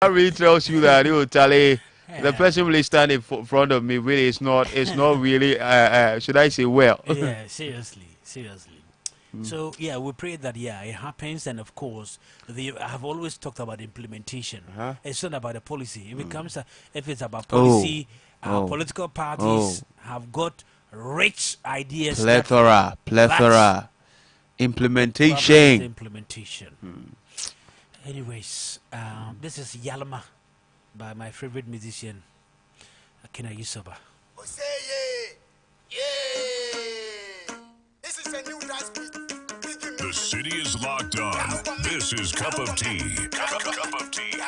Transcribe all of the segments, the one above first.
That really tells you that Charlie, the person really standing in front of me really is not. It's not really. Should I say well? Yeah, seriously. So yeah, we pray that it happens, and of course, I have always talked about implementation. It's not about the policy. If it comes, if it's about policy, our political parties have got rich ideas. Plethora. Implementation. Anyways, this is Yalama by my favorite musician, Akina Yusoba. This is a new dance beat. The city is locked on. This is Cup of Tea. Cup of Tea.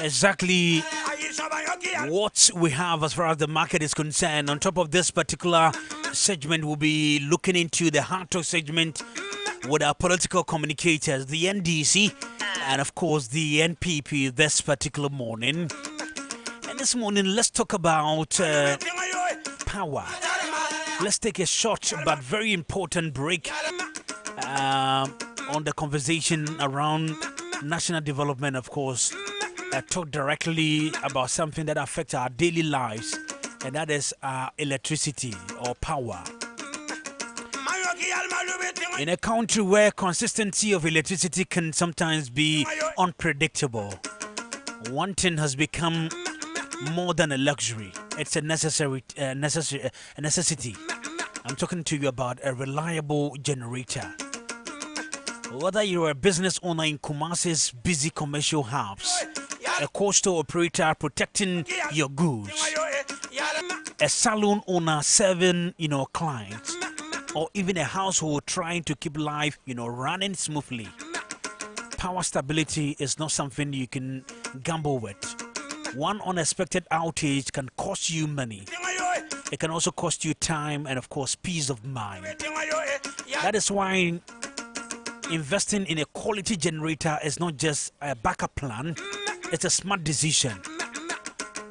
Exactly what we have as far as the market is concerned. On top of this particular segment, we'll be looking into the hard talk segment with our political communicators, the NDC, and of course the NPP this particular morning. And this morning, let's talk about power. Let's take a short but very important break on the conversation around national development, of course. Talk directly about something that affects our daily lives, and that is electricity or power. In a country where consistency of electricity can sometimes be unpredictable, one thing has become more than a luxury. It's a necessity. I'm talking to you about a reliable generator. Whether you're a business owner in Kumasi's busy commercial hubs, a coastal operator protecting your goods, a salon owner serving clients, or even a household trying to keep life running smoothly, power stability is not something you can gamble with. One unexpected outage can cost you money. It can also cost you time and of course peace of mind. That is why investing in a quality generator is not just a backup plan, it's a smart decision.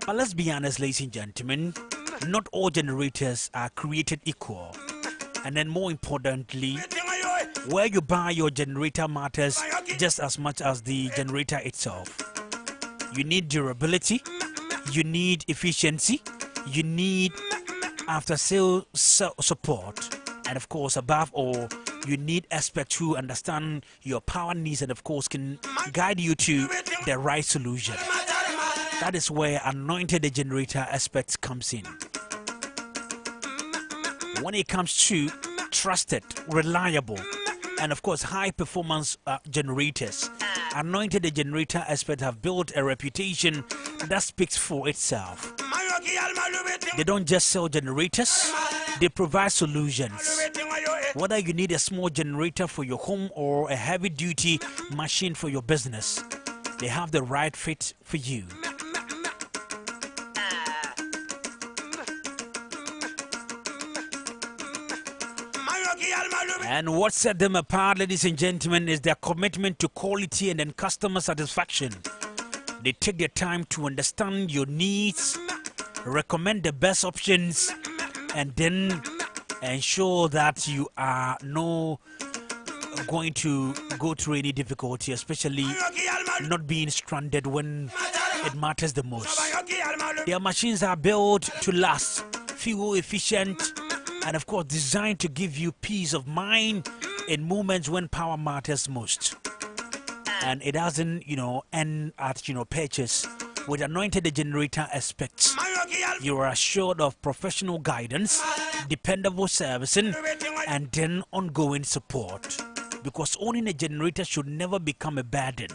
But let's be honest, ladies and gentlemen, not all generators are created equal. And then more importantly, where you buy your generator matters just as much as the generator itself. You need durability, you need efficiency, you need after-sale support, and of course, above all, you need experts who understand your power needs and of course can guide you to the right solution. That is where Anointed the Generator experts comes in. When it comes to trusted, reliable, and of course high performance generators, Anointed the Generator experts have built a reputation that speaks for itself. They don't just sell generators, they provide solutions. Whether you need a small generator for your home or a heavy-duty machine for your business, they have the right fit for you. And what set them apart, ladies and gentlemen, is their commitment to quality and then customer satisfaction. They take their time to understand your needs, recommend the best options, and then ensure that you are not going to go through any difficulty, especially not being stranded when it matters the most. Their machines are built to last, fuel efficient, and of course designed to give you peace of mind in moments when power matters most. And it doesn't, end at, purchase. With Anointed the Generator aspects, you are assured of professional guidance, dependable servicing, and then ongoing support. Because owning a generator should never become a burden.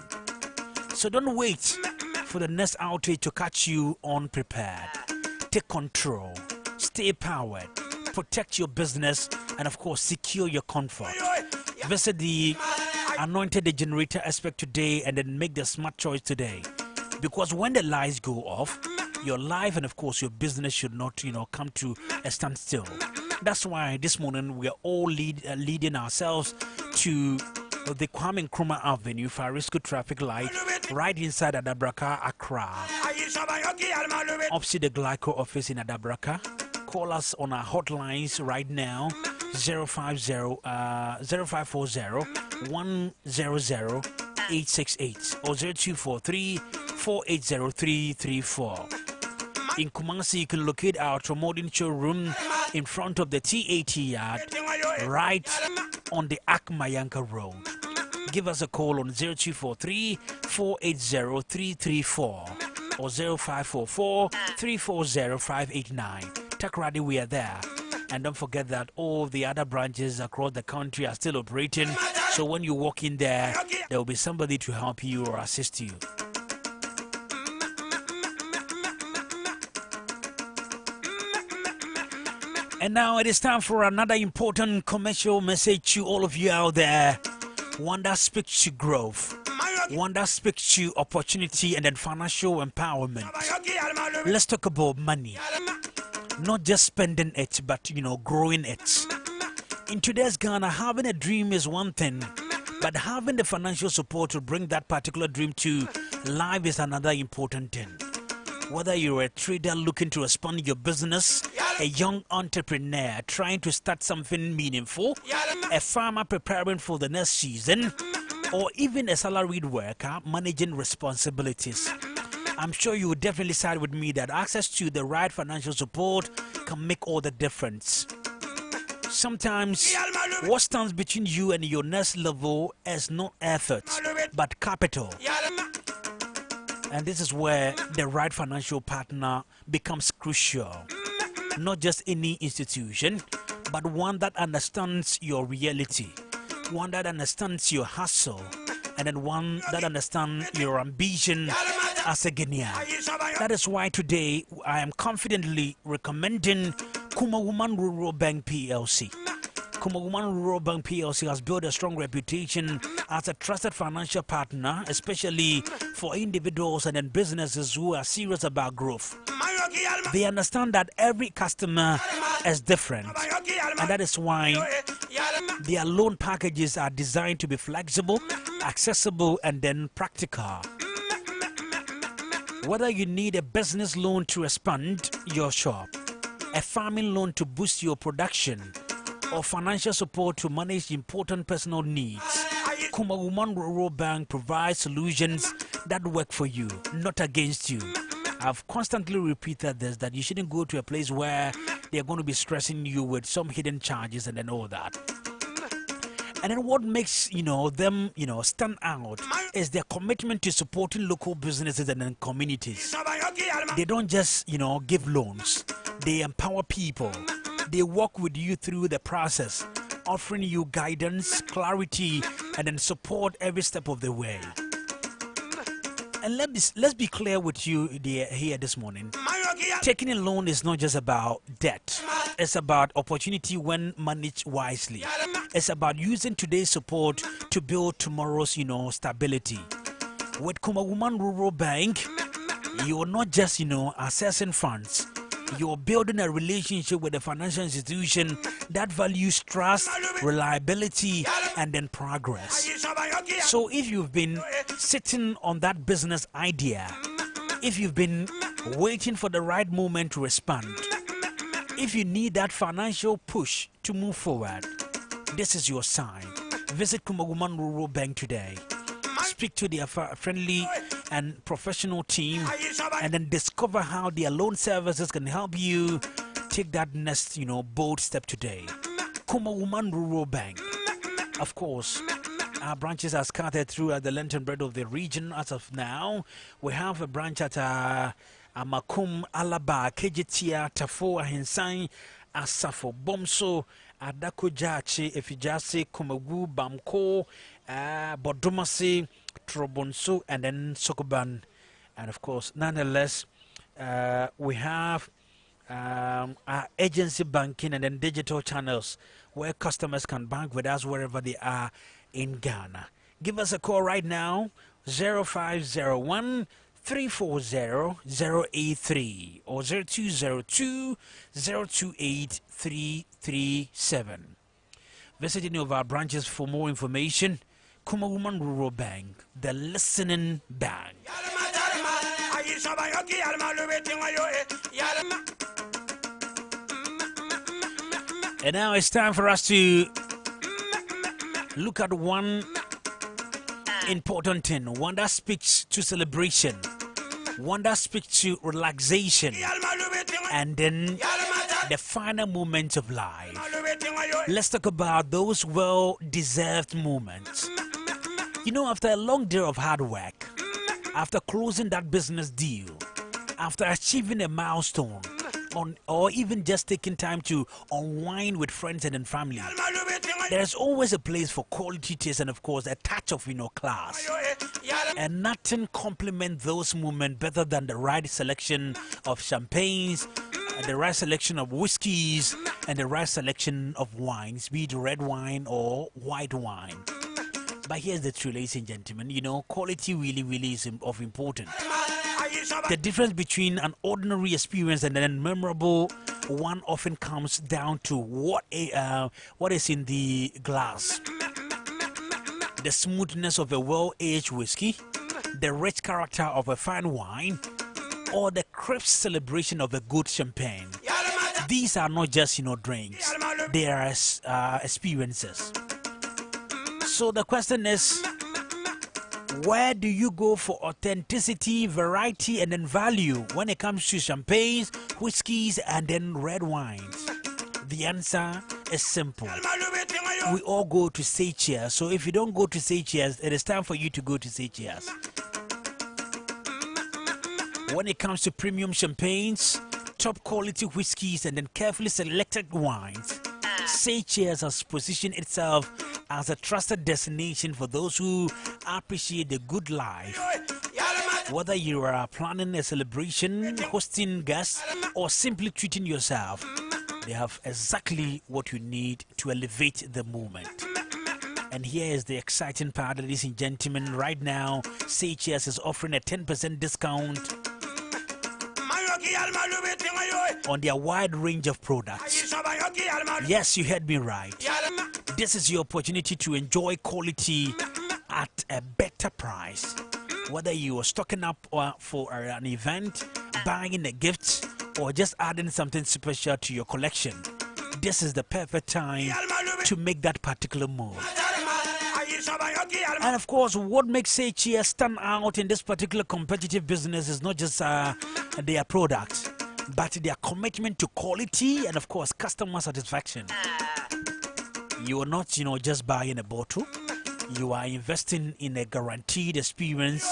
So don't wait for the next outage to catch you unprepared. Take control, stay powered, protect your business, and of course secure your comfort. Visit the Anointed the Generator aspect today and then make the smart choice today. Because when the lights go off, your life and of course your business should not, come to a standstill. That's why this morning we are all leading ourselves to the Kwame Nkrumah Avenue Farisco traffic light right inside Adabraka, Accra. Opposite the Glyco office in Adabraka. Call us on our hotlines right now, 0540-100-868 or 0243-480334. In Kumasi, you can locate our automotive showroom in front of the TAT yard, right on the Akmayanka Road. Give us a call on 0243-480334 or 0544-340-589. Takrady, we are there. And don't forget that all the other branches across the country are still operating. So when you walk in there, there will be somebody to help you or assist you. And now it is time for another important commercial message to all of you out there. One that speaks to growth. One that speaks to opportunity and then financial empowerment. Let's talk about money. Not just spending it, but growing it. In today's Ghana, having a dream is one thing, but having the financial support to bring that particular dream to life is another important thing. Whether you're a trader looking to expand your business, a young entrepreneur trying to start something meaningful, a farmer preparing for the next season, or even a salaried worker managing responsibilities, I'm sure you would definitely side with me that access to the right financial support can make all the difference. Sometimes, what stands between you and your next level is not effort, but capital. And this is where the right financial partner becomes crucial. Not just any institution, but one that understands your reality, one that understands your hustle, and then one that understands your ambition as a Ghanaian. That is why today I am confidently recommending Kuma Woman Rural Bank PLC. Kuma Woman Rural Bank PLC has built a strong reputation as a trusted financial partner, especially for individuals and then businesses who are serious about growth. They understand that every customer is different, and that is why their loan packages are designed to be flexible, accessible, and then practical. Whether you need a business loan to expand your shop, a farming loan to boost your production, or financial support to manage important personal needs, Kuma Woman Rural Bank provides solutions that work for you, not against you. I've constantly repeated this, that you shouldn't go to a place where they're going to be stressing you with some hidden charges and then all that. And then what makes, them, stand out is their commitment to supporting local businesses and then communities. They don't just, give loans. They empower people. They walk with you through the process, offering you guidance, clarity, and then support every step of the way. And let's be clear with you here this morning. Taking a loan is not just about debt. It's about opportunity when managed wisely. It's about using today's support to build tomorrow's, stability. With Kuma Woman Rural Bank, you're not just, accessing funds. You're building a relationship with a financial institution that values trust, reliability, and then progress. So if you've been sitting on that business idea, if you've been waiting for the right moment to respond, if you need that financial push to move forward, this is your sign. Visit Kuma Woman Rural Bank today. Speak to their friendly and professional team and then discover how their loan services can help you take that next, bold step today. Kuma Woman Rural Bank. Of course, our branches are scattered throughout the length and breadth of the region. As of now, we have a branch at Amakum, Alaba, Kejetia, Tafo, Ahensan, Asafo, Bomso, Adako Jachi, Efijase, Kumagu, Bamko, Bodomasi, Trobonso, and then Sokoban. And of course, nonetheless, we have our agency banking and then digital channels where customers can bank with us wherever they are in Ghana. Give us a call right now, 0501 340 083 or 0202 028 337. Visit any of our branches for more information. Kuma Woman Rural Bank, the listening bank. And now it's time for us to look at one important thing, one that speaks to celebration, one that speaks to relaxation, and then the final moments of life. Let's talk about those well-deserved moments. After a long day of hard work, after closing that business deal, after achieving a milestone, or even just taking time to unwind with friends and family, there's always a place for quality taste and, of course, a touch of class. And nothing complements those moments better than the right selection of champagnes, the right selection of whiskeys, and the right selection of wines, be it red wine or white wine. But here's the truth, ladies and gentlemen, quality really is of importance. The difference between an ordinary experience and a memorable one often comes down to what is in the glass. The smoothness of a well-aged whiskey, the rich character of a fine wine, or the crisp celebration of a good champagne. These are not just, drinks. They are experiences. So the question is, where do you go for authenticity, variety, and then value when it comes to champagnes, whiskeys, and then red wines? The answer is simple. We all go to say cheers. So if you don't go to say cheers, it is time for you to go to say cheers. When it comes to premium champagnes, top quality whiskeys, and then carefully selected wines, Say Cheers has positioned itself as a trusted destination for those who appreciate the good life. Whether you are planning a celebration, hosting guests, or simply treating yourself, they have exactly what you need to elevate the moment. And here is the exciting part, ladies and gentlemen. Right now, Say Cheers is offering a 10% discount on their wide range of products. Yes, you heard me right. This is your opportunity to enjoy quality at a better price. Whether you are stocking up for an event, buying a gift, or just adding something special to your collection, this is the perfect time to make that particular move. And of course, what makes Say Cheers stand out in this particular competitive business is not just their products, but their commitment to quality and, of course, customer satisfaction. You are not, just buying a bottle. You are investing in a guaranteed experience,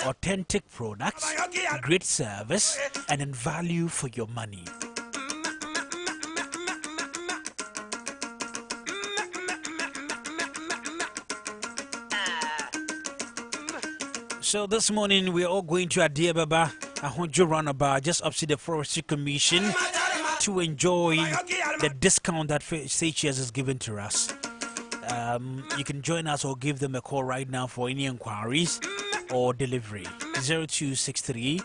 authentic products, great service, and in value for your money. So this morning we are all going to Addis Ababa, Ahonjo Roundabout, just opposite the Forestry Commission, to enjoy the discount that Say Cheers is giving to us. You can join us or give them a call right now for any inquiries or delivery. 0263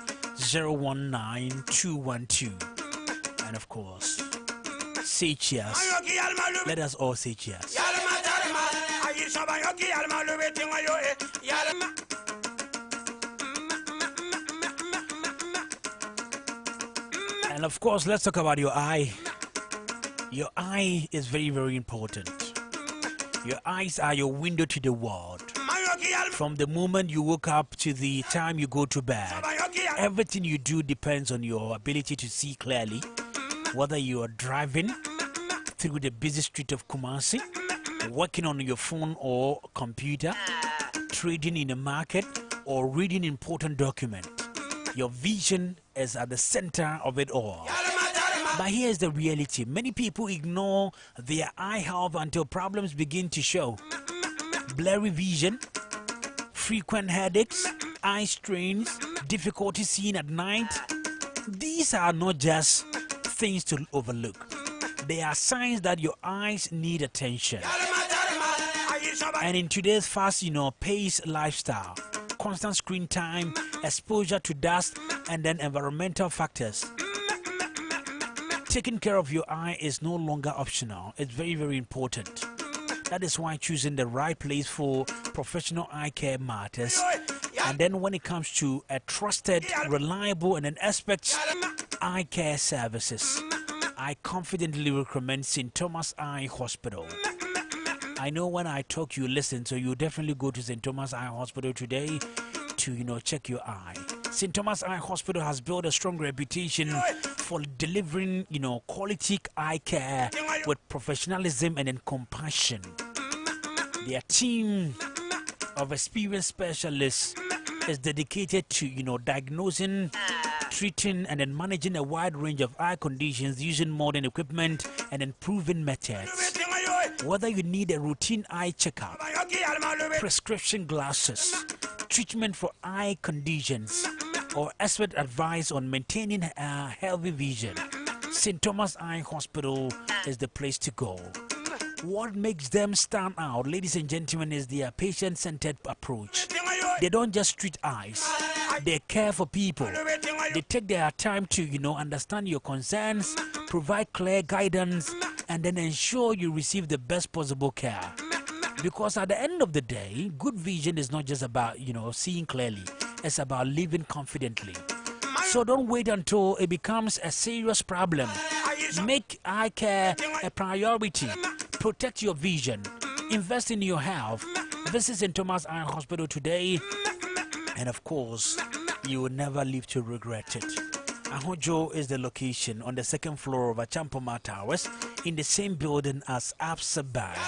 019 212. And of course, Say Cheers. Let us all say cheers. And of course, let's talk about your eye. Your eye is very, very important. Your eyes are your window to the world. From the moment you woke up to the time you go to bed, everything you do depends on your ability to see clearly Whether you are driving through the busy street of Kumasi, working on your phone or computer, trading in the market, or reading important documents, your vision is at the center of it all. But here's the reality. Many people ignore their eye health until problems begin to show. Blurry vision, frequent headaches, eye strains, difficulty seeing at night. These are not just things to overlook. They are signs that your eyes need attention. And in today's fast, paced lifestyle, constant screen time, exposure to dust, and then environmental factors, taking care of your eye is no longer optional. It's very, very important. That is why choosing the right place for professional eye care matters. And then when it comes to a trusted, reliable, and an expert eye care services, I confidently recommend St. Thomas Eye Hospital. I know when I talk, you listen, so you definitely go to St. Thomas Eye Hospital today to, check your eye. St. Thomas Eye Hospital has built a strong reputation for delivering, quality eye care with professionalism and then compassion. Their team of experienced specialists is dedicated to, diagnosing, treating, and then managing a wide range of eye conditions using modern equipment and then proven methods. Whether you need a routine eye checkup, prescription glasses, treatment for eye conditions, or expert advice on maintaining a healthy vision, St. Thomas Eye Hospital is the place to go. What makes them stand out, ladies and gentlemen, is their patient-centered approach. They don't just treat eyes, they care for people. They take their time to, understand your concerns, provide clear guidance, and then ensure you receive the best possible care. Because at the end of the day, good vision is not just about, seeing clearly. It's about living confidently. So don't wait until it becomes a serious problem. Make eye care a priority. Protect your vision. Invest in your health. Visit St. Thomas Eye Hospital today. And of course, you will never live to regret it. Ahojo is the location on the second floor of Achampoma Towers in the same building as Absa Bank.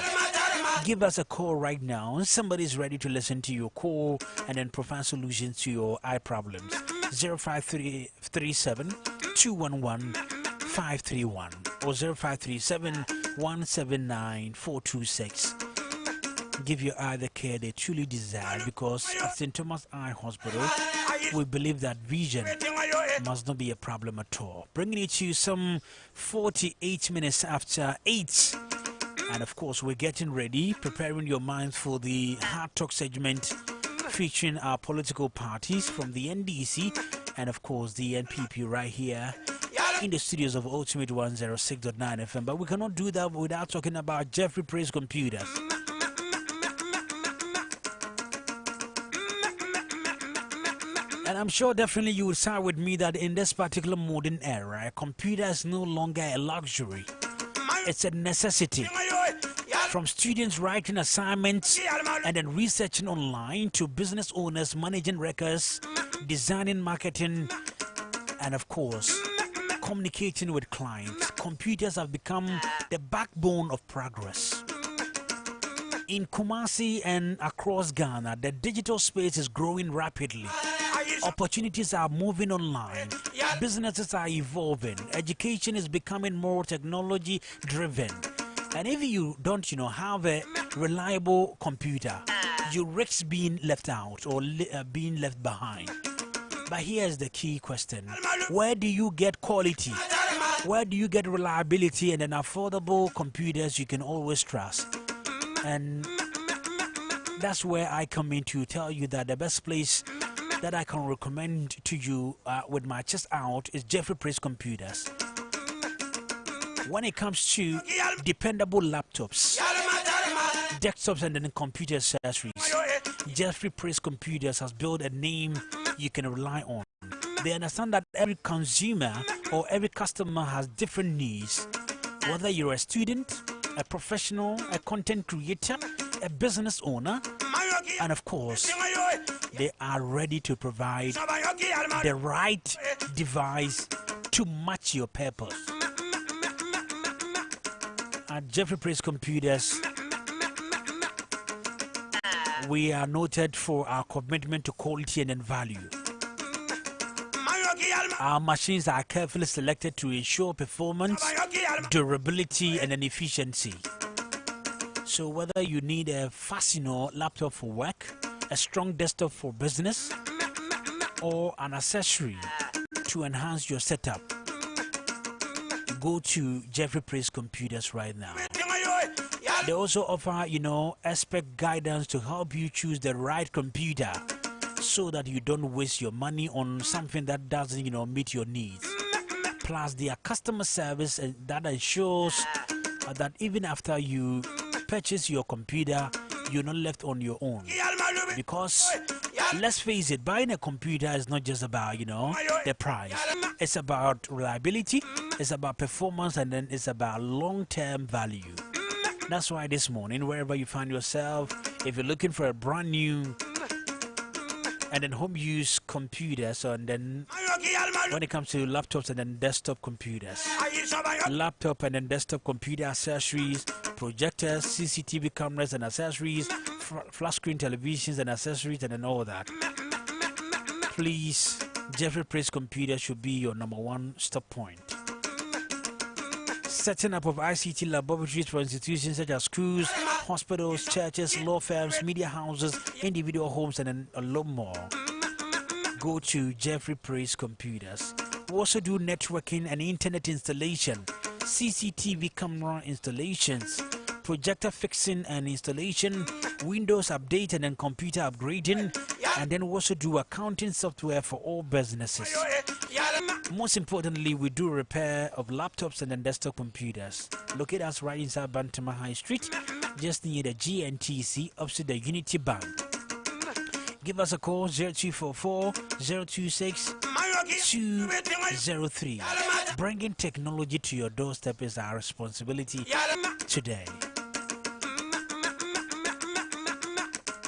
Give us a call right now. Somebody's ready to listen to your call and then provide solutions to your eye problems. 05337 211 531 or 0537 179 426. Give your eye the care they truly deserve, because at St. Thomas Eye Hospital, we believe that vision must not be a problem at all. Bringing it to you some 48 minutes after 8. And of course, we're getting ready, preparing your minds for the Hard Talk segment featuring our political parties from the NDC and of course the NPP right here in the studios of Ultimate 106.9 FM. But we cannot do that without talking about Jeffrey Praise Computers. And I'm sure definitely you will side with me that in this particular modern era, a computer is no longer a luxury. It's a necessity. From students writing assignments and then researching online to business owners managing records, designing, marketing, and of course, communicating with clients, computers have become the backbone of progress. In Kumasi and across Ghana, the digital space is growing rapidly. Opportunities are moving online. Businesses are evolving. Education is becoming more technology driven. And if you don't, have a reliable computer, you risk being left out or being left behind. But here's the key question. Where do you get quality? Where do you get reliability and an affordable computers you can always trust? And that's where I come in to tell you that the best place that I can recommend to you with my chest out is Jeffrey Praise Computers. When it comes to dependable laptops, desktops, and then computer accessories, Jeffrey Praise Computers has built a name you can rely on. They understand that every consumer or every customer has different needs. Whether you're a student, a professional, a content creator, a business owner, and of course, they are ready to provide the right device to match your purpose. At Jeffrey Praise Computers, we are noted for our commitment to quality and then value. Our machines are carefully selected to ensure performance, durability, and then efficiency. So whether you need a Fascino laptop for work, a strong desktop for business, or an accessory to enhance your setup, go to Jeffrey Praise Computers right now. They also offer, expert guidance to help you choose the right computer so that you don't waste your money on something that doesn't, meet your needs. Plus, their customer service that ensures that even after you purchase your computer, you're not left on your own. Because, let's face it, buying a computer is not just about, the price. It's about reliability, it's about performance, and then it's about long-term value. That's why this morning, wherever you find yourself, if you're looking for a brand new and then home use computers, and then when it comes to laptops and then desktop computers, laptop and then desktop computer accessories, projectors, CCTV cameras and accessories, flat screen televisions and accessories, and then all that, please, Jeffrey Praise Computer should be your number one stop point. Setting up of ICT laboratories for institutions such as schools, hospitals, churches, law firms, media houses, individual homes, and a lot more. Go to Jeffrey Praise Computers. We also do networking and internet installation, CCTV camera installations, projector fixing and installation, Windows update and then computer upgrading, and then we also do accounting software for all businesses. Most importantly, we do repair of laptops and then desktop computers. Locate us right inside Bantama High Street, just near the GNTC, opposite the Unity Bank. Give us a call, 0244 026 203. Bringing technology to your doorstep is our responsibility today.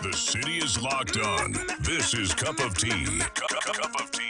The city is locked on. This is Cup of Tea. Cup of Tea.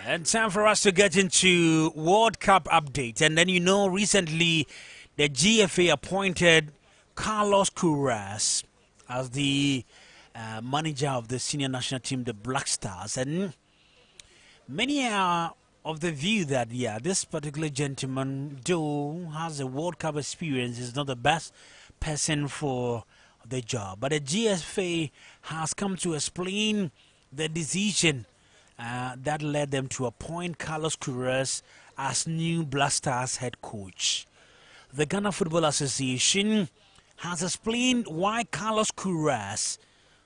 And time for us to get into World Cup update. And then recently the GFA appointed Carlos Queiroz as the manager of the senior national team, the Black Stars. And many are of the view that, this particular gentleman, though has a World Cup experience, is not the best person for the job. But the GFA has come to explain the decision that led them to appoint Carlos Queiroz as new Black Stars head coach. The Ghana Football Association has explained why Carlos Queiroz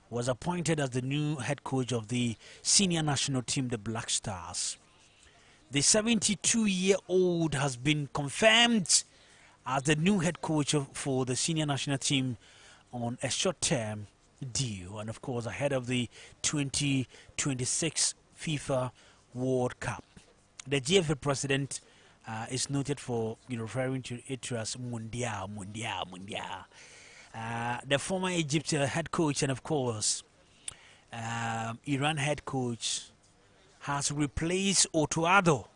was appointed as the new head coach of the senior national team, the Black Stars. The 72-year-old has been confirmed as the new head coach for the senior national team on a short-term deal, and of course ahead of the 2026 FIFA World Cup. The GFA president is noted for referring to it as Mundial. The former Egypt head coach and, of course, Iran head coach has replaced Otuado,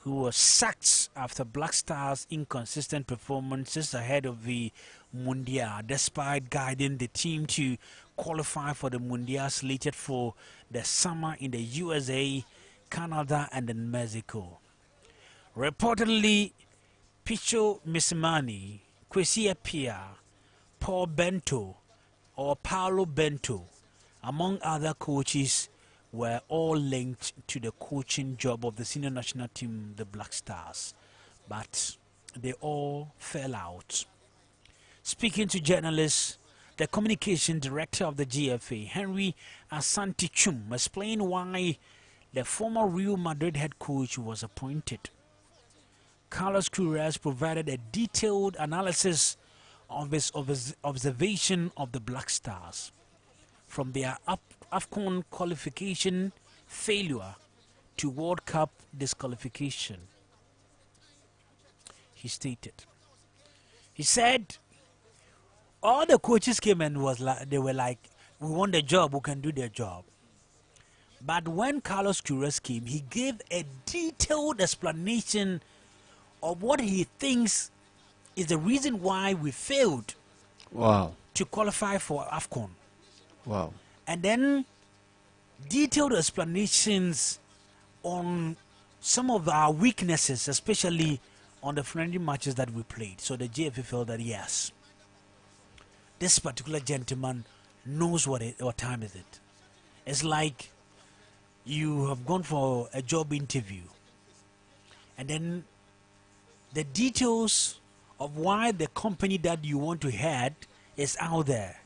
who was sacked after Black Stars' inconsistent performances ahead of the Mundial, despite guiding the team to qualify for the Mundial slated for the summer in the USA, Canada, and then Mexico. Reportedly, Picho Misimani, Kwesi Appiah, Paul Bento, or Paulo Bento, among other coaches, were all linked to the coaching job of the senior national team, the Black Stars, but they all fell out. Speaking to journalists, the communication director of the GFA, Henry Asante Chum, explained why the former Real Madrid head coach was appointed. Carlos Queiroz provided a detailed analysis of his observation of the Black Stars from their AFCON qualification failure to World Cup disqualification. He stated, he said, all the coaches came and they were like, we want the job, we can do their job. But when Carlos Queiroz came, he gave a detailed explanation of what he thinks is the reason why we failed to qualify for AFCON. Wow. And then detailed explanations on some of our weaknesses, especially on the friendly matches that we played. So the GFA felt that yes, this particular gentleman knows what time is it. It's like you have gone for a job interview, and then the details of why the company that you want to head is out there,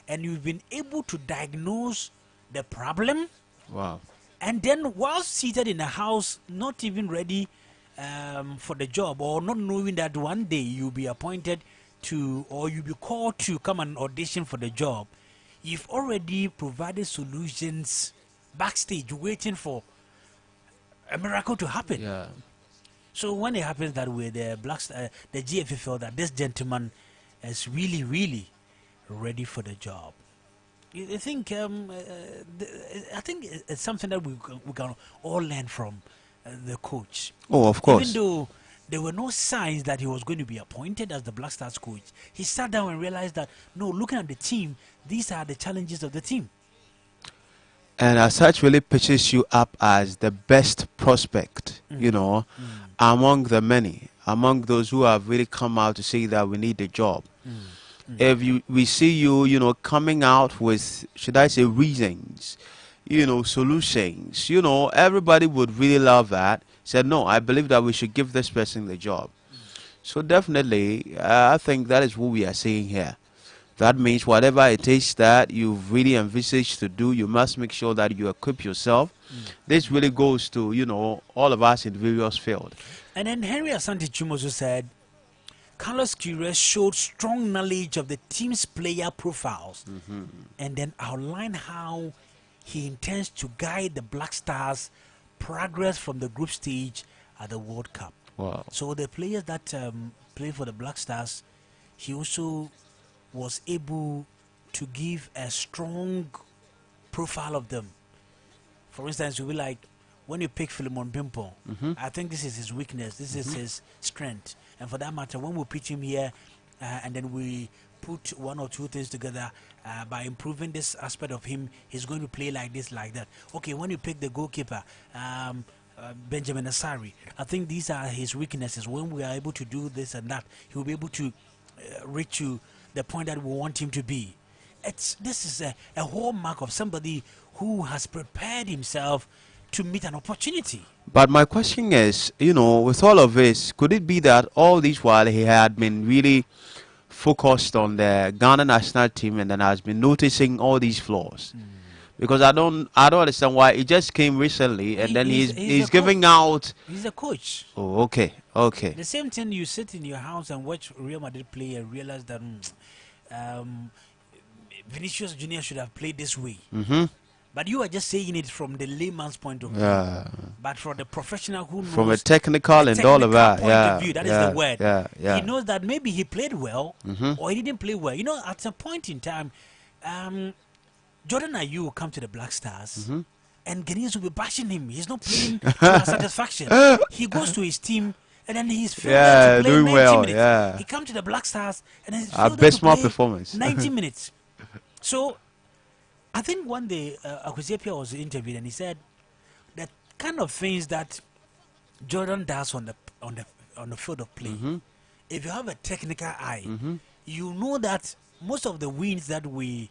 and you've been able to diagnose the problem. Wow. And then while seated in a house, not even ready for the job, or not knowing that one day you'll be appointed to, or you'll be called to come and audition for the job, you've already provided solutions backstage waiting for a miracle to happen. Yeah. So when it happens that way, the GFA felt that this gentleman is really, really ready for the job. I think I think it's something that we can all learn from the coach. Oh, of course. Even though there were no signs that he was going to be appointed as the Black Stars coach, he sat down and realized that, no, looking at the team, these are the challenges of the team. And as such, really pitches you up as the best prospect, among the many, among those who have really come out to say that we need the job. If we see you, coming out with, should I say, reasons, solutions, everybody would really love that. Said, no, I believe that we should give this person the job. So definitely, I think that is what we are saying here. That means whatever it is that you've really envisaged to do, you must make sure that you equip yourself. This really goes to, all of us in various fields. And then Henry Asante Chumoso said, Carlos Queiroz showed strong knowledge of the team's player profiles and then outlined how he intends to guide the Black Stars' progress from the group stage at the World Cup. Wow. So the players that play for the Black Stars, he also was able to give a strong profile of them. For instance, you'll be like, when you pick Philemon Pimpon, I think this is his weakness, this is his strength. And for that matter, when we pitch him here and then we put one or two things together by improving this aspect of him, he's going to play like this, like that. Okay, when you pick the goalkeeper, Benjamin Asari, I think these are his weaknesses. When we are able to do this and that, he will be able to reach to the point that we want him to be. This is a hallmark of somebody who has prepared himself to meet an opportunity. But my question is, with all of this, could it be that all this while he had been really focused on the Ghana national team and then has been noticing all these flaws? Because I don't understand why he just came recently and then he's giving out. He's a coach. Oh, okay. The same thing, you sit in your house and watch Real Madrid play and realize that Vinicius Junior should have played this way. But you are just saying it from the layman's point of view. Yeah. But for the professional who From a knows the technical and all of technical that. point of Yeah. view, that is the Yeah. word. Yeah. He Yeah. knows that maybe he played well Mm-hmm. or he didn't play well. You know, at some point in time, Jordan Ayew will come to the Black Stars. Mm-hmm. And Ghanaians will be bashing him. He's not playing to our satisfaction. He goes to his team and then he's fielded to Yeah, play doing 90 well. minutes. Yeah. He comes to the Black Stars and he's fielded to Abysmal play performance. 90 minutes. So I think one day Akwesapia was interviewed and he said the kind of things that Jordan does on the field of play. Mm-hmm. If you have a technical eye, Mm-hmm. you know that most of the wins that we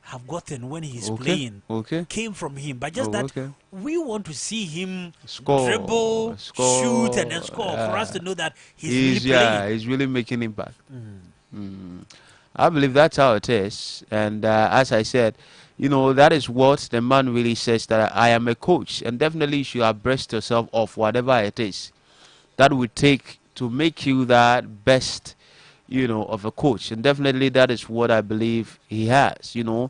have gotten when he's Okay. playing Okay. came from him. But just Oh, that okay. we want to see him Score. dribble, Score. shoot, and then score for us to know that he's really playing. He's really making impact. I believe that's how it is. And as I said, you know, that is what the man really says, that I am a coach. And definitely you should abreast yourself of whatever it is that would take to make you that best, you know, of a coach. And definitely that is what I believe he has, you know.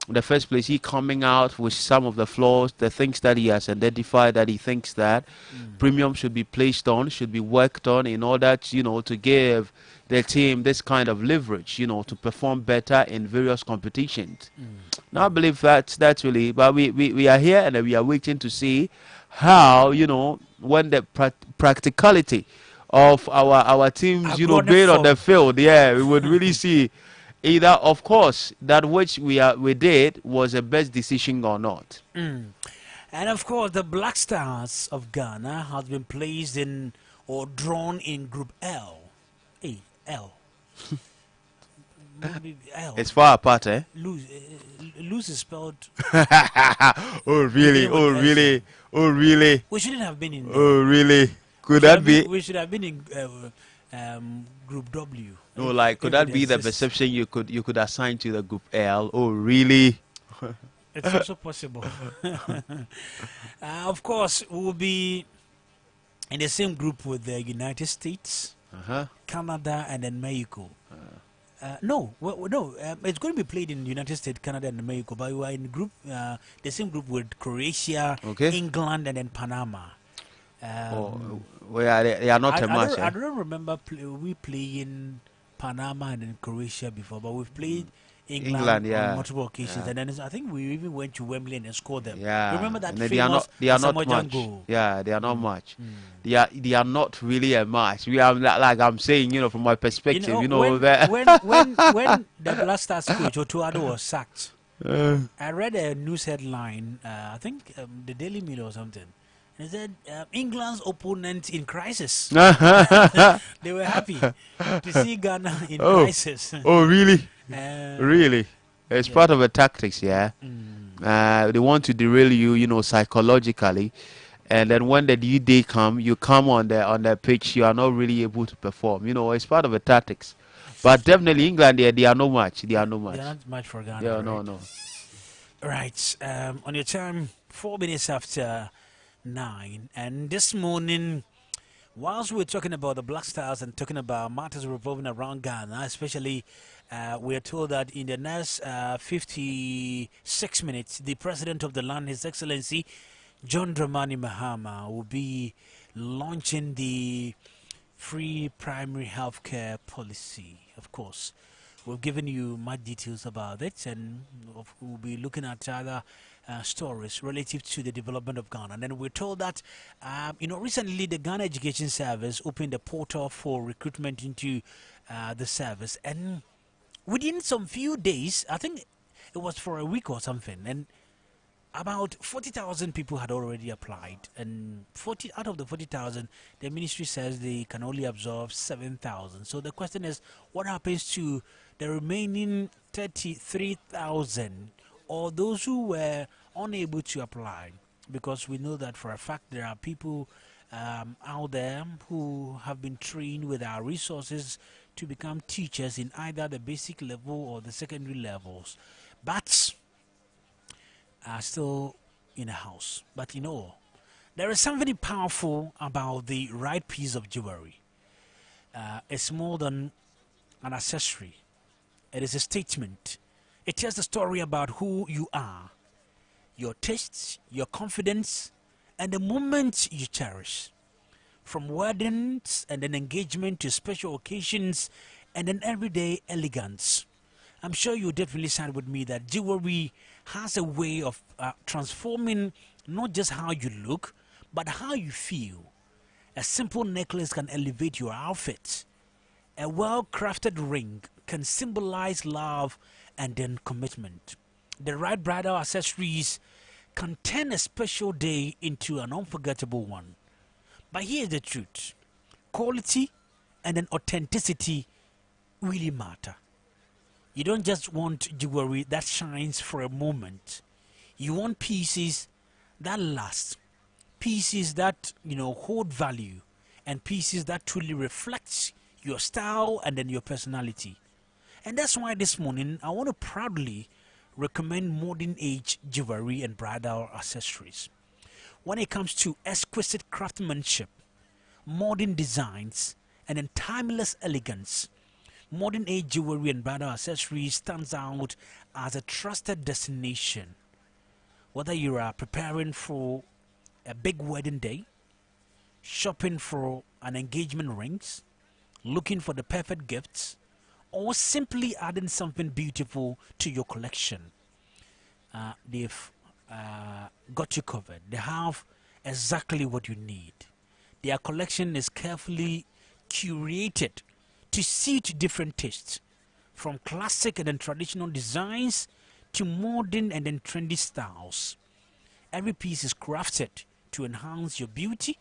In the first place, he coming out with some of the flaws, the things that he has identified that he thinks that premium should be placed on, should be worked on in order to, you know, to give the team this kind of leverage, you know, to perform better in various competitions. Now I believe that's really, but we are here and we are waiting to see how, you know, when the practicality of our teams, you know, Aggressive being on the form. field, yeah, we would really see either, of course, that which we did was the best decision or not. And of course, the Black Stars of Ghana has been placed in or drawn in Group L. Hey, L. L. It's far apart, eh? Lose is spelled. Oh really? Oh really? Oh really? We shouldn't have been in there. Oh really? Could We should that have be? been- we should have been in Group W. No, like could that be the perception you could assign to the group L? Oh really? It's also possible. Of course, we will be in the same group with the United States, Uh-huh. Canada, and then Mexico. No, it's going to be played in the United States, Canada, and Mexico. But we are in the same group with Croatia, Okay. England, and then Panama. Oh, well, they are not a match. I Eh? don't remember we playing Panama and then Croatia before, but we've played England yeah. on multiple occasions, Yeah. and then I think we even went to Wembley and scored them. Yeah. Remember that And famous they are not Samoa much. goal? Yeah, they are not much. They are not really a match. We are like I'm saying, you know, from my perspective, when, that when the Black Stars coach Otuado was sacked, I read a news headline, I think the Daily Mail or something. And it said England's opponent in crisis. They were happy to see Ghana in crisis. Oh really? Uh, Really? It's part of the tactics, yeah. They want to derail you, you know, psychologically, and then when the due day come, you come on the pitch, you are not really able to perform. You know, it's part of the tactics. But definitely England, they are no match. They are no They're match. not much for Ghana. Yeah, right? no. Right. On your time, 4 minutes after 9. And this morning, whilst we're talking about the Black Stars and talking about matters revolving around Ghana, especially, we are told that in the next 56 minutes, the president of the land, His Excellency John Dramani Mahama, will be launching the free primary healthcare policy. Of course, we've given you much details about it, and we'll be looking at other stories relative to the development of Ghana. And then we're told that, recently the Ghana Education Service opened a portal for recruitment into the service, and within some few days, I think it was for a week or something, and about 40,000 people had already applied, and 40 out of the 40,000, the ministry says they can only absorb 7,000. So the question is, what happens to the remaining 33,000, or those who were unable to apply? Because we know that for a fact there are people out there who have been trained with our resources to become teachers in either the basic level or the secondary levels, but are still in a house. But there is something powerful about the right piece of jewelry. It's more than an accessory. It is a statement. It tells the story about who you are. your tastes, your confidence, and the moments you cherish. From weddings and an engagement to special occasions and an everyday elegance. I'm sure you definitely side with me that jewelry has a way of transforming not just how you look, but how you feel. A simple necklace can elevate your outfit. A well crafted ring can symbolize love and then commitment. The right bridal accessories can turn a special day into an unforgettable one. But here's the truth, quality and then authenticity really matter. You don't just want jewelry that shines for a moment. You want pieces that last, pieces that hold value, and pieces that truly reflect your style and then your personality. And that's why this morning I want to proudly recommend modern age jewelry and bridal accessories. When it comes to exquisite craftsmanship, modern designs, and then timeless elegance, modern age jewelry and bridal accessories stands out as a trusted destination. Whether you are preparing for a big wedding day, shopping for an engagement rings, looking for the perfect gifts, or simply adding something beautiful to your collection, they've got you covered. They have exactly what you need. Their collection is carefully curated to suit different tastes, from classic and then traditional designs to modern and then trendy styles. Every piece is crafted to enhance your beauty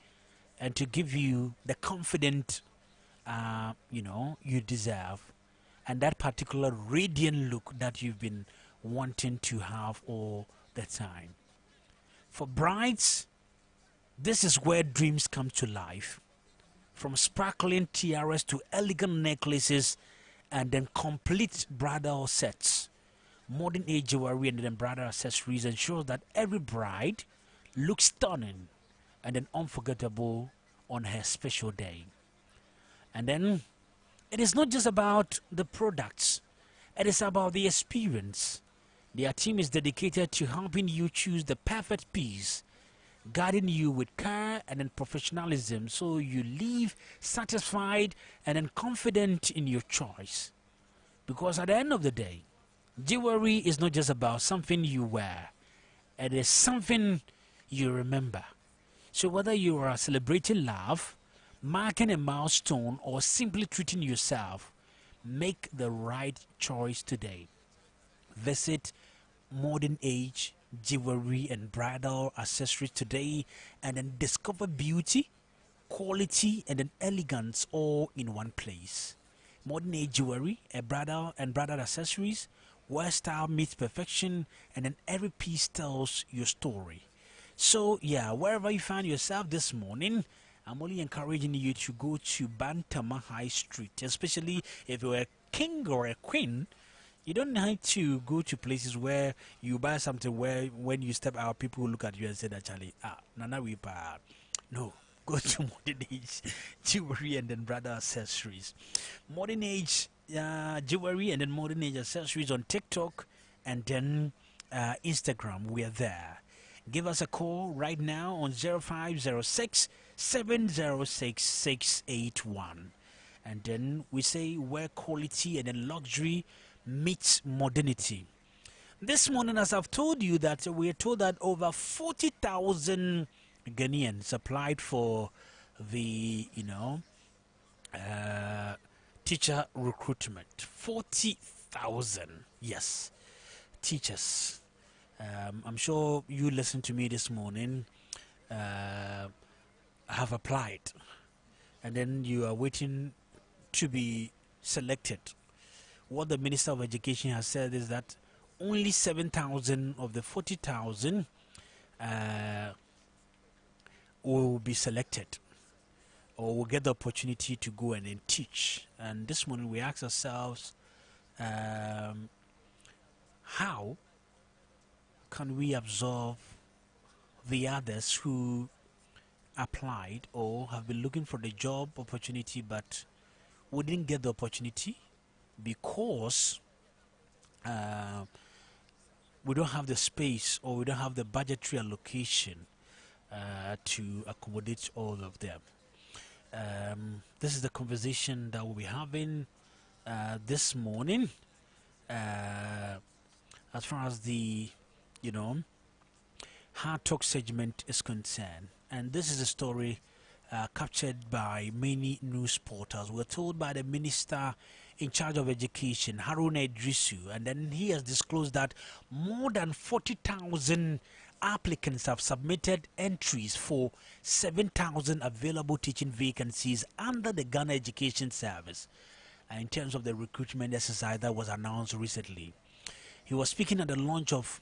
and to give you the confidence you deserve, and that particular radiant look that you've been wanting to have all the time. For brides, this is where dreams come to life. From sparkling tiaras to elegant necklaces and then complete bridal sets, modern age jewelry and then bridal accessories ensure that every bride looks stunning and then unforgettable on her special day. And then it is not just about the products, it is about the experience. Their team is dedicated to helping you choose the perfect piece, guiding you with care and then professionalism so you leave satisfied and then confident in your choice. Because at the end of the day, jewelry is not just about something you wear, it is something you remember. So whether you are celebrating love, marking a milestone, or simply treating yourself, make the right choice today. Visit Modern Age Jewelry and Bridal Accessories today and then discover beauty, quality, and an elegance all in one place. Modern Age Jewelry, a bridal and bridal accessories, where style meets perfection and then every piece tells your story. So yeah, wherever you find yourself this morning, I'm only encouraging you to go to Bantama High Street, especially if you're a king or a queen. You don't need to go to places where you buy something where when you step out, people will look at you and say that, Charlie, Nana Wipa. No, go to Modern Age Jewelry and then Brother Accessories. Modern Age Jewelry and then Modern Age Accessories on TikTok and then Instagram. We are there. Give us a call right now on 0506 706 681. And then we say where quality and then luxury meets modernity. This morning, as I've told you, that we are told that over 40,000 Ghanaians applied for the, teacher recruitment. 40,000, yes, teachers. I'm sure you listened to me this morning, have applied, and then you are waiting to be selected. What the Minister of Education has said is that only 7,000 of the 40,000 will be selected or will get the opportunity to go and then teach. And this morning we ask ourselves, how can we absorb the others who applied or have been looking for the job opportunity but we didn't get the opportunity because we don't have the space or we don't have the budgetary allocation to accommodate all of them. This is the conversation that we'll be having this morning as far as the, hard talk segment is concerned. And this is a story captured by many news portals. We're told by the minister in charge of education, Haruna Idrisu, and then he has disclosed that more than 40,000 applicants have submitted entries for 7,000 available teaching vacancies under the Ghana Education Service in terms of the recruitment exercise that was announced recently. He was speaking at the launch of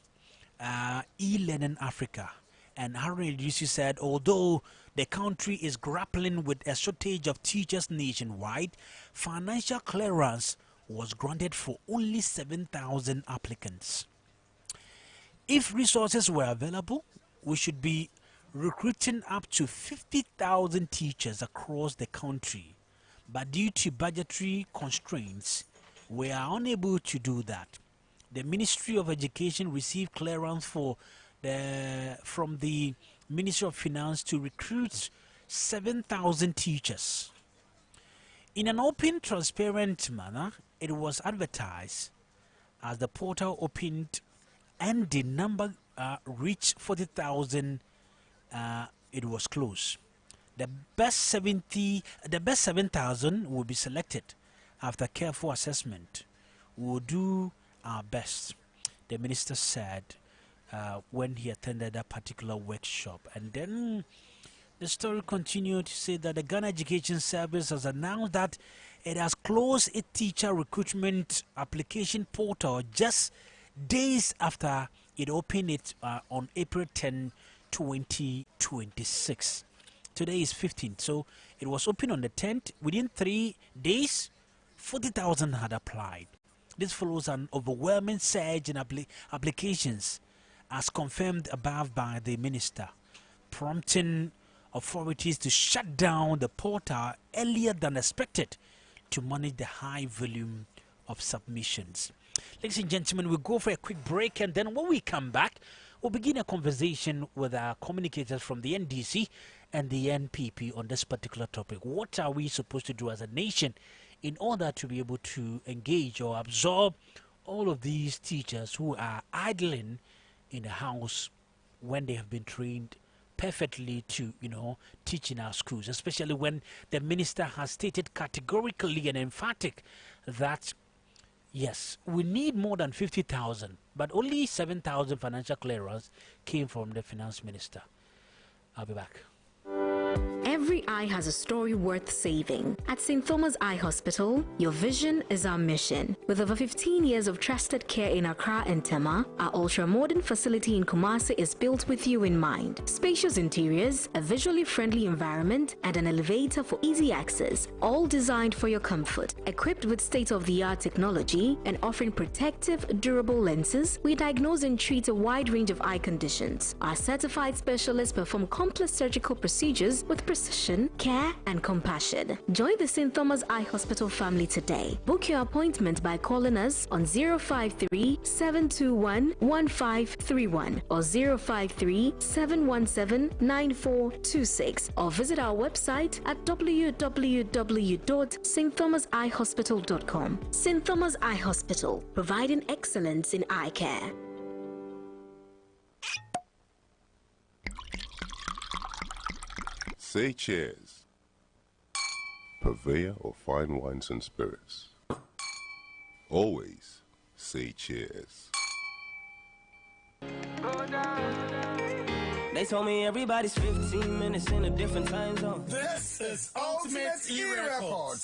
e-Learning Africa, and Haruna Idrisu said although the country is grappling with a shortage of teachers nationwide, financial clearance was granted for only 7,000 applicants. If resources were available, we should be recruiting up to 50,000 teachers across the country. But due to budgetary constraints, we are unable to do that. The Ministry of Education received clearance from the Ministry of Finance to recruit 7,000 teachers. In an open, transparent manner, it was advertised as the portal opened and the number reached 40,000. It was closed. The best 7,000 will be selected after careful assessment. We will do our best, the minister said when he attended that particular workshop. And then the story continued to say that the Ghana Education Service has announced that it has closed its teacher recruitment application portal just days after it opened it on April 10, 2026. Today is 15th, so it was open on the 10th. Within 3 days, 40,000 had applied. This follows an overwhelming surge in applications, as confirmed above by the minister, prompting authorities to shut down the portal earlier than expected to manage the high volume of submissions. Ladies and gentlemen, we'll go for a quick break, and then when we come back, we'll begin a conversation with our communicators from the NDC and the NPP on this particular topic. What are we supposed to do as a nation in order to be able to engage or absorb all of these teachers who are idling in the house when they have been trained perfectly to, teach in our schools, especially when the minister has stated categorically and emphatic that yes, we need more than 50,000, but only 7,000 financial clearance came from the finance minister. I'll be back. Every eye has a story worth saving. At St. Thomas Eye Hospital, your vision is our mission. With over 15 years of trusted care in Accra and Tema, our ultra-modern facility in Kumasi is built with you in mind. Spacious interiors, a visually friendly environment, and an elevator for easy access, all designed for your comfort. Equipped with state-of-the-art technology and offering protective, durable lenses, we diagnose and treat a wide range of eye conditions. Our certified specialists perform complex surgical procedures with precision, care, and compassion. Join the St. Thomas Eye Hospital family today. Book your appointment by calling us on 053-721-1531 or 053-717-9426 or visit our website at www.stthomaseyehospital.com. St. Thomas Eye Hospital, providing excellence in eye care. Say cheers. Purveyor of fine wines and spirits. Always say cheers. They told me everybody's 15 minutes in a different time zone. This is Ultimate E-Records.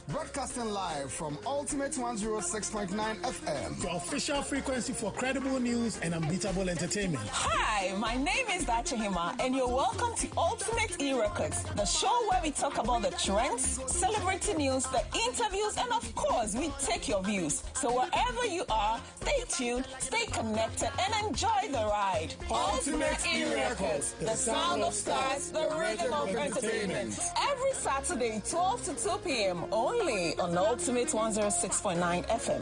Broadcasting live from Ultimate 106.9 FM. The official frequency for credible news and unbeatable entertainment. Hi, my name is Dachahima, and you're welcome to Ultimate E-Records, the show where we talk about the trends, celebrity news, the interviews, and of course, we take your views. So wherever you are, stay tuned, stay connected, and enjoy the ride. Ultimate E-Records, the sound of stars, the rhythm of entertainment. Every Saturday, 12 to 2 p.m. only. only on Ultimate 106.9 FM.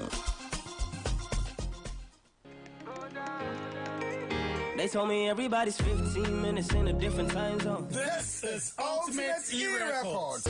They told me everybody's 15 minutes in a different time zone. This is Ultimate E-Records.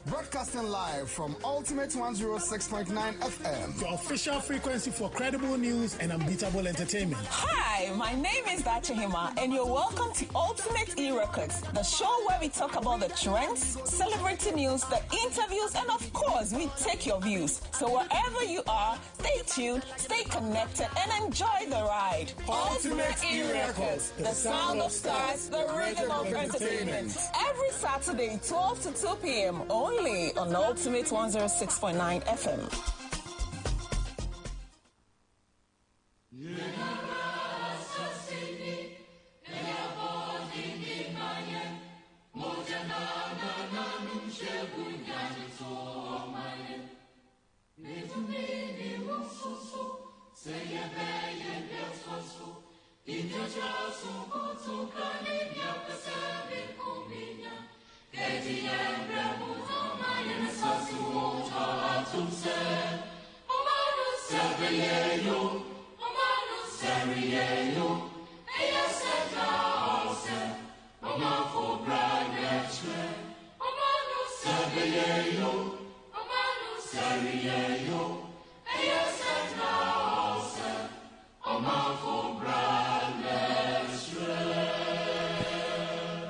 Broadcasting live from Ultimate 106.9 FM. Your official frequency for credible news and unbeatable entertainment. Hi, my name is Hima, and you're welcome to Ultimate E-Records, the show where we talk about the trends, celebrity news, the interviews, and of course, we take your views. So wherever you are, stay tuned, stay connected, and enjoy the ride. Ultimate E-Records, the sound of stars, the rhythm of entertainment. Every Saturday, 12 to 2 p.m. only on Ultimate 106.9 FM.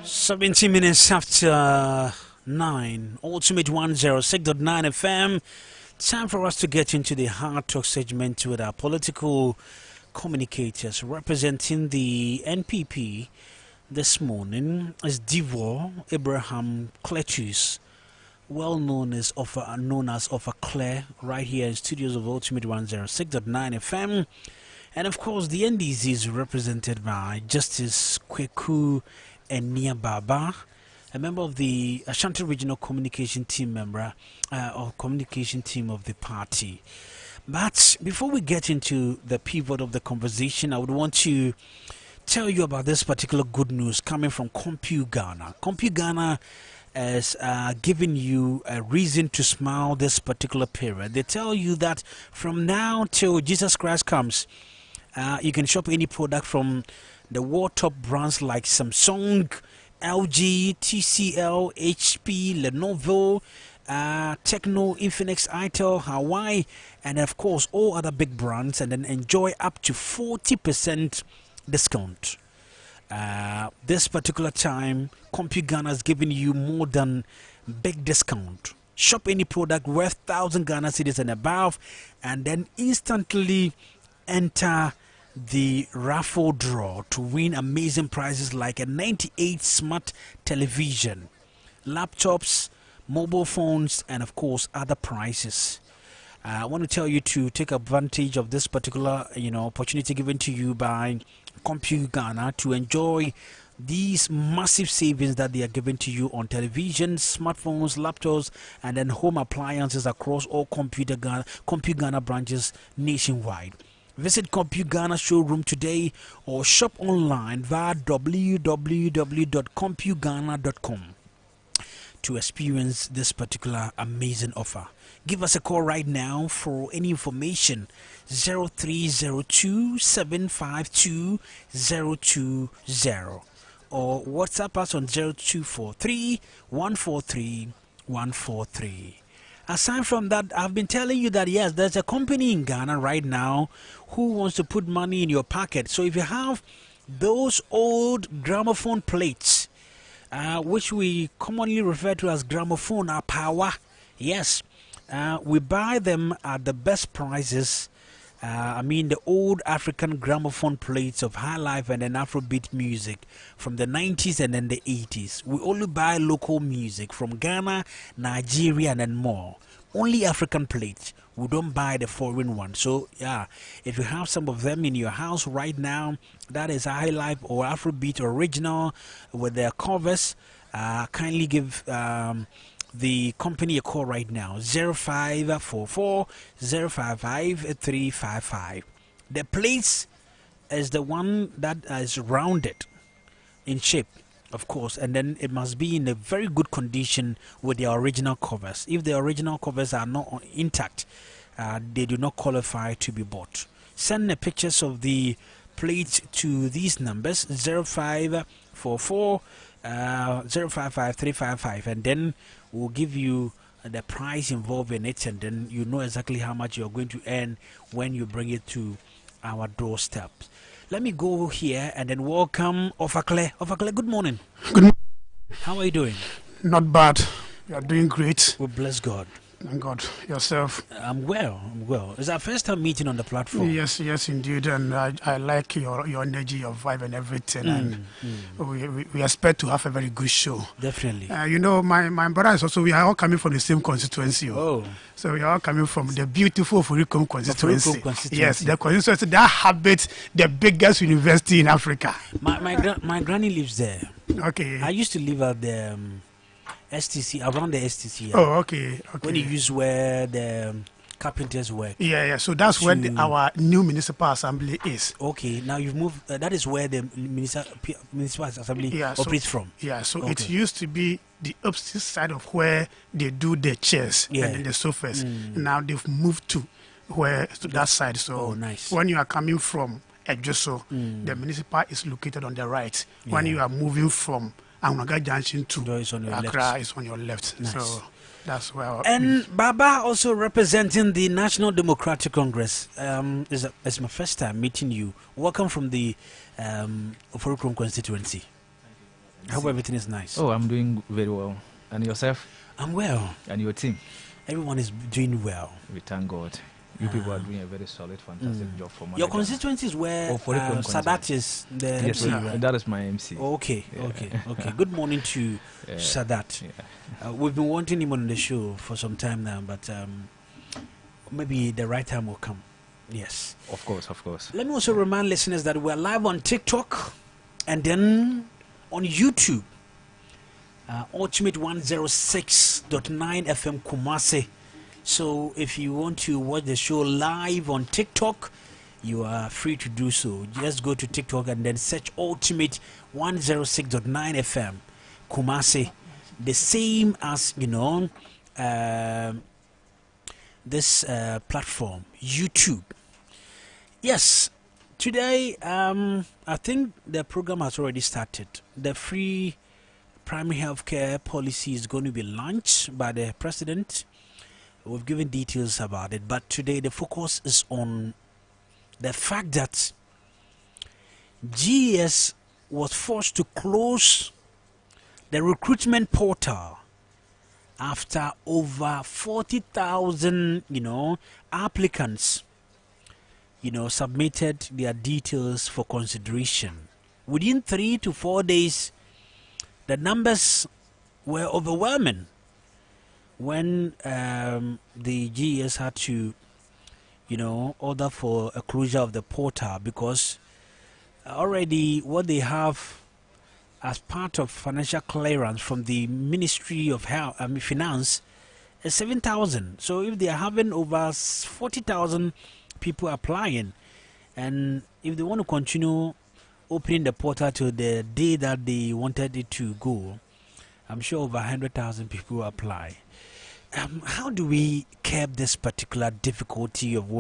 Seventeen minutes after 9, Ultimate 106.9 FM. Time for us to get into the hard talk segment with our political communicators. Representing the NPP this morning is Divo Abraham Cletus, well known as Offa Claire, right here in studios of Ultimate 106.9 FM. And of course, the NDC is represented by Justice Kweku and Nia Baba, a member of the Ashanti Regional Communication Team or communication team of the party. But before we get into the pivot of the conversation, I would want to tell you about this particular good news coming from Compu Ghana. Compu Ghana is giving you a reason to smile this particular period. They tell you that from now till Jesus Christ comes, you can shop any product from the world top brands like Samsung, LG, TCL, HP, Lenovo, Techno, Infinix, Itel, Hawaii, and of course all other big brands, and then enjoy up to 40% discount. This particular time, CompuGhana is giving you more than big discount. Shop any product worth 1,000 Ghana cedis and above, and then instantly enter the raffle draw to win amazing prizes like a 98 smart television, laptops, mobile phones, and of course other prizes. I want to tell you to take advantage of this particular opportunity given to you by Compu Ghana to enjoy these massive savings that they are giving to you on televisions, smartphones, laptops, and then home appliances across all Compu Ghana branches nationwide. Visit Compu Ghana showroom today or shop online via www.compughana.com to experience this particular amazing offer. Give us a call right now for any information. 0302 752 020 or WhatsApp us on 0243 143 143. Aside from that, I've been telling you that yes, there's a company in Ghana right now who wants to put money in your pocket. So if you have those old gramophone plates, which we commonly refer to as gramophone or power, yes, we buy them at the best prices. The old African gramophone plates of high life and then Afrobeat music from the 90s and then the 80s. We only buy local music from Ghana, Nigeria, and then more. Only African plates. We don't buy the foreign one. So, yeah, if you have some of them in your house right now, that is high life or Afrobeat original with their covers, kindly give the company a call right now, 0544 055 355. The place is the one that is rounded in shape, Of course, and then it must be in a very good condition with the original covers. If the original covers are not intact, they do not qualify to be bought. Send the pictures of the plate to these numbers 0544 055355, and then we'll give you the price involved in it, and then you know exactly how much you're going to earn when you bring it to our doorstep. Let me go here and then welcome Ofakle. Ofakle, good morning. Good morning. How are you doing? Not bad. You are doing great. Well, bless God. Thank God. Yourself? I'm well. It's our first time meeting on the platform. Yes, indeed. And I like your energy, your vibe, and everything. We expect to have a very good show. Definitely. You know, my brother is also, we are all coming from the same constituency. Oh. So we are all coming from the beautiful Furicom constituency. Yes, the constituency that habits the biggest university in Africa. My granny lives there. Okay. I used to live at the STC, around the STC. Oh, okay. When you use where the carpenters work. Yeah. So that's where our new municipal assembly is. Okay. Now you've moved. That is where the municipal assembly operates from. Yeah. So it used to be the upstairs side of where they do the chairs and the sofas. Now they've moved to that side. So nice. When you are coming from Ejoso, the municipal is located on the right. When you are moving from Amunaga Junction to Accra, is on your left. Nice. So that's where. And Baba also representing the National Democratic Congress. It's my first time meeting you. Welcome from the Furukrum constituency. I hope everything is nice. Oh, I'm doing very well. And yourself? I'm well. And your team? Everyone is doing well. We thank God. You people are doing a very solid, fantastic job for me. Your constituency is where Sadat is the MC. That is my MC. Okay. Good morning to Sadat. We've been wanting him on the show for some time now, but maybe the right time will come. Yes. Of course. Let me also remind listeners that we're live on TikTok and then on YouTube. Ultimate 106.9 FM Kumasi. So if you want to watch the show live on TikTok, you are free to do so. Just go to TikTok and then search Ultimate 106.9 FM Kumasi. The same as, this platform, YouTube. Yes, today I think the program has already started. The free primary health care policy is going to be launched by the president. We've given details about it, but today the focus is on the fact that GES was forced to close the recruitment portal after over 40,000, applicants, submitted their details for consideration. Within 3 to 4 days, the numbers were overwhelming. When the GES had to, order for a closure of the portal, because already what they have as part of financial clearance from the Ministry of Finance is 7,000. So if they are having over 40,000 people applying, and if they want to continue opening the portal to the day that they wanted it to go, I'm sure over 100,000 people will apply. How do we curb this particular difficulty of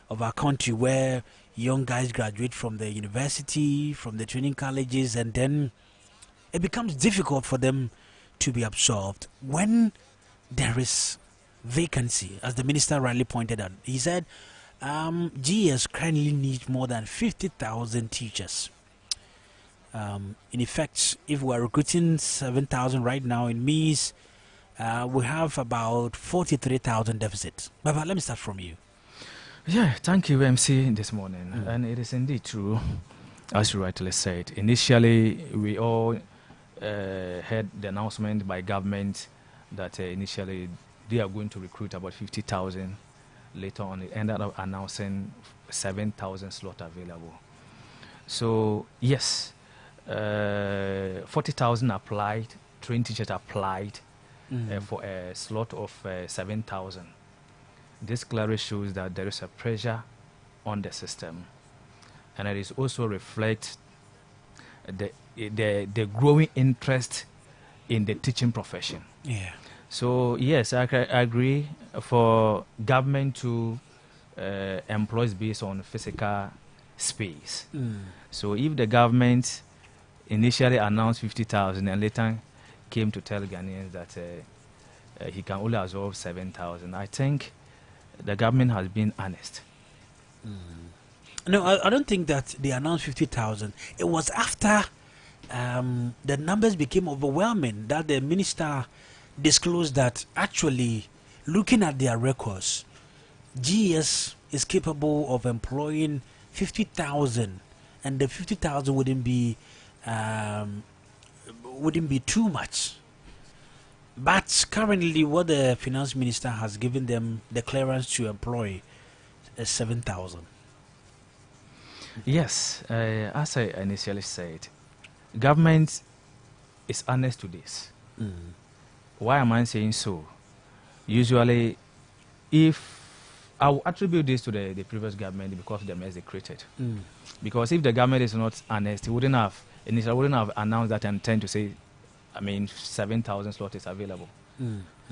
our country, where young guys graduate from the university, from the training colleges, and then it becomes difficult for them to be absorbed when there is vacancy, as the minister rightly pointed out? He said GES currently needs more than 50,000 teachers. In effect, if we are recruiting 7,000 right now, it means we have about 43,000 deficit. Baba, let me start from you. Yeah, thank you, MC, this morning. And it is indeed true, as you rightly said. Initially, we all heard the announcement by government that initially they are going to recruit about 50,000. Later on, they ended up announcing 7,000 slots available. So, yes, 40,000 applied, trained teachers applied for a slot of 7,000. This clearly shows that there is a pressure on the system, and it is also reflects the growing interest in the teaching profession. Yeah. So yes, I agree for government to employ based on physical space. So if the government initially announced 50,000 and later came to tell Ghanaians that he can only absorb 7,000, I think the government has been honest. No, I don't think that they announced 50,000. It was after the numbers became overwhelming that the minister disclosed that actually, looking at their records, GES is capable of employing 50,000, and the 50,000 wouldn't be too much. But currently, what the finance minister has given them the clearance to employ is 7,000. Yes, as I initially said, government is honest to this. Why am I saying so? Usually, if I will attribute this to the previous government because of the mess they created. Because if the government is not honest, it wouldn't have announced that intent to say, 7,000 slots is available.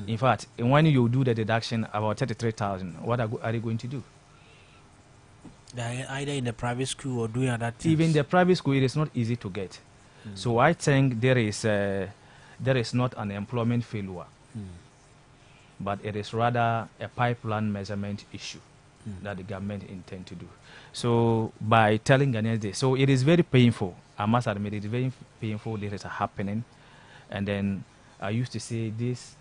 In fact, when you do the deduction about 33,000, what are they going to do? Either in the private school or doing other things. Even the private school, it is not easy to get. So I think there is not an employment failure, but it is rather a pipeline measurement issue that the government intend to do. So by telling Ghanaians this, so it is very painful. I must admit, it is very painful this is happening. And then I used to say this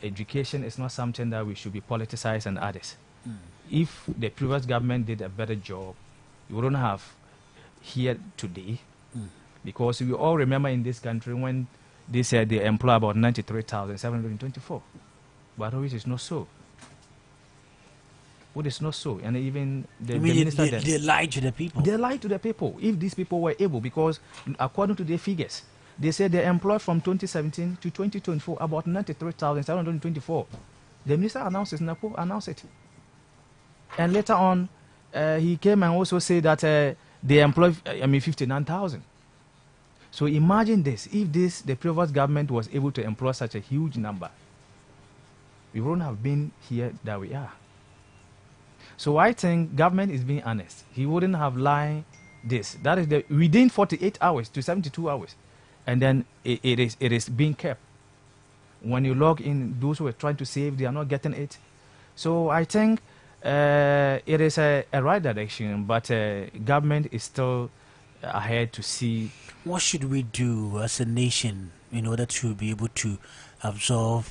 education is not something that we should be politicized and others. If the previous government did a better job, you wouldn't have here today. Because we all remember in this country when they said they employ about 93,724. But which is not so. What is not so? And even the minister they lied to the people. They lied to the people. If these people were able, because according to their figures, they said they employed from 2017 to 2024 about 93,724. The minister announced it. And later on, he came and also said that they employed 59,000. So imagine this: if the previous government was able to employ such a huge number, we wouldn't have been here that we are. So I think government is being honest. He wouldn't have lied this. That is within 48 hours to 72 hours. And then it is being kept. When you log in, those who are trying to save, they are not getting it. So I think it is a right direction, but government is still ahead to see. What should we do as a nation in order to be able to absorb,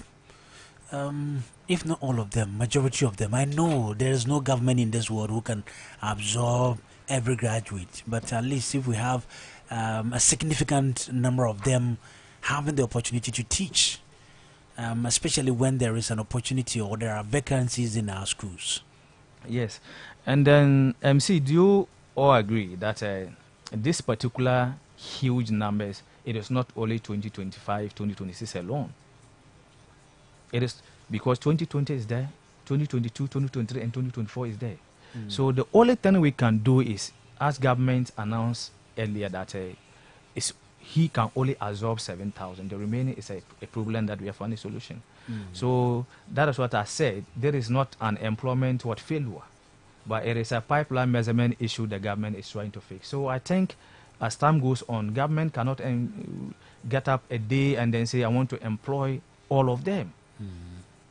if not all of them, majority of them? I know there is no government in this world who can absorb every graduate, but at least if we have a significant number of them having the opportunity to teach, especially when there is an opportunity or there are vacancies in our schools. Yes. And then, Emcee, do you all agree that this particular huge numbers, it is not only 2025, 2026 alone? It is because 2020 is there, 2022, 2023, and 2024 is there. So the only thing we can do is, as government announced earlier, that he can only absorb 7,000. The remaining is a problem that we have found a solution. So that is what I said. There is not an employment failure, but it is a pipeline measurement issue the government is trying to fix. So I think as time goes on, government cannot get up a day and then say, I want to employ all of them.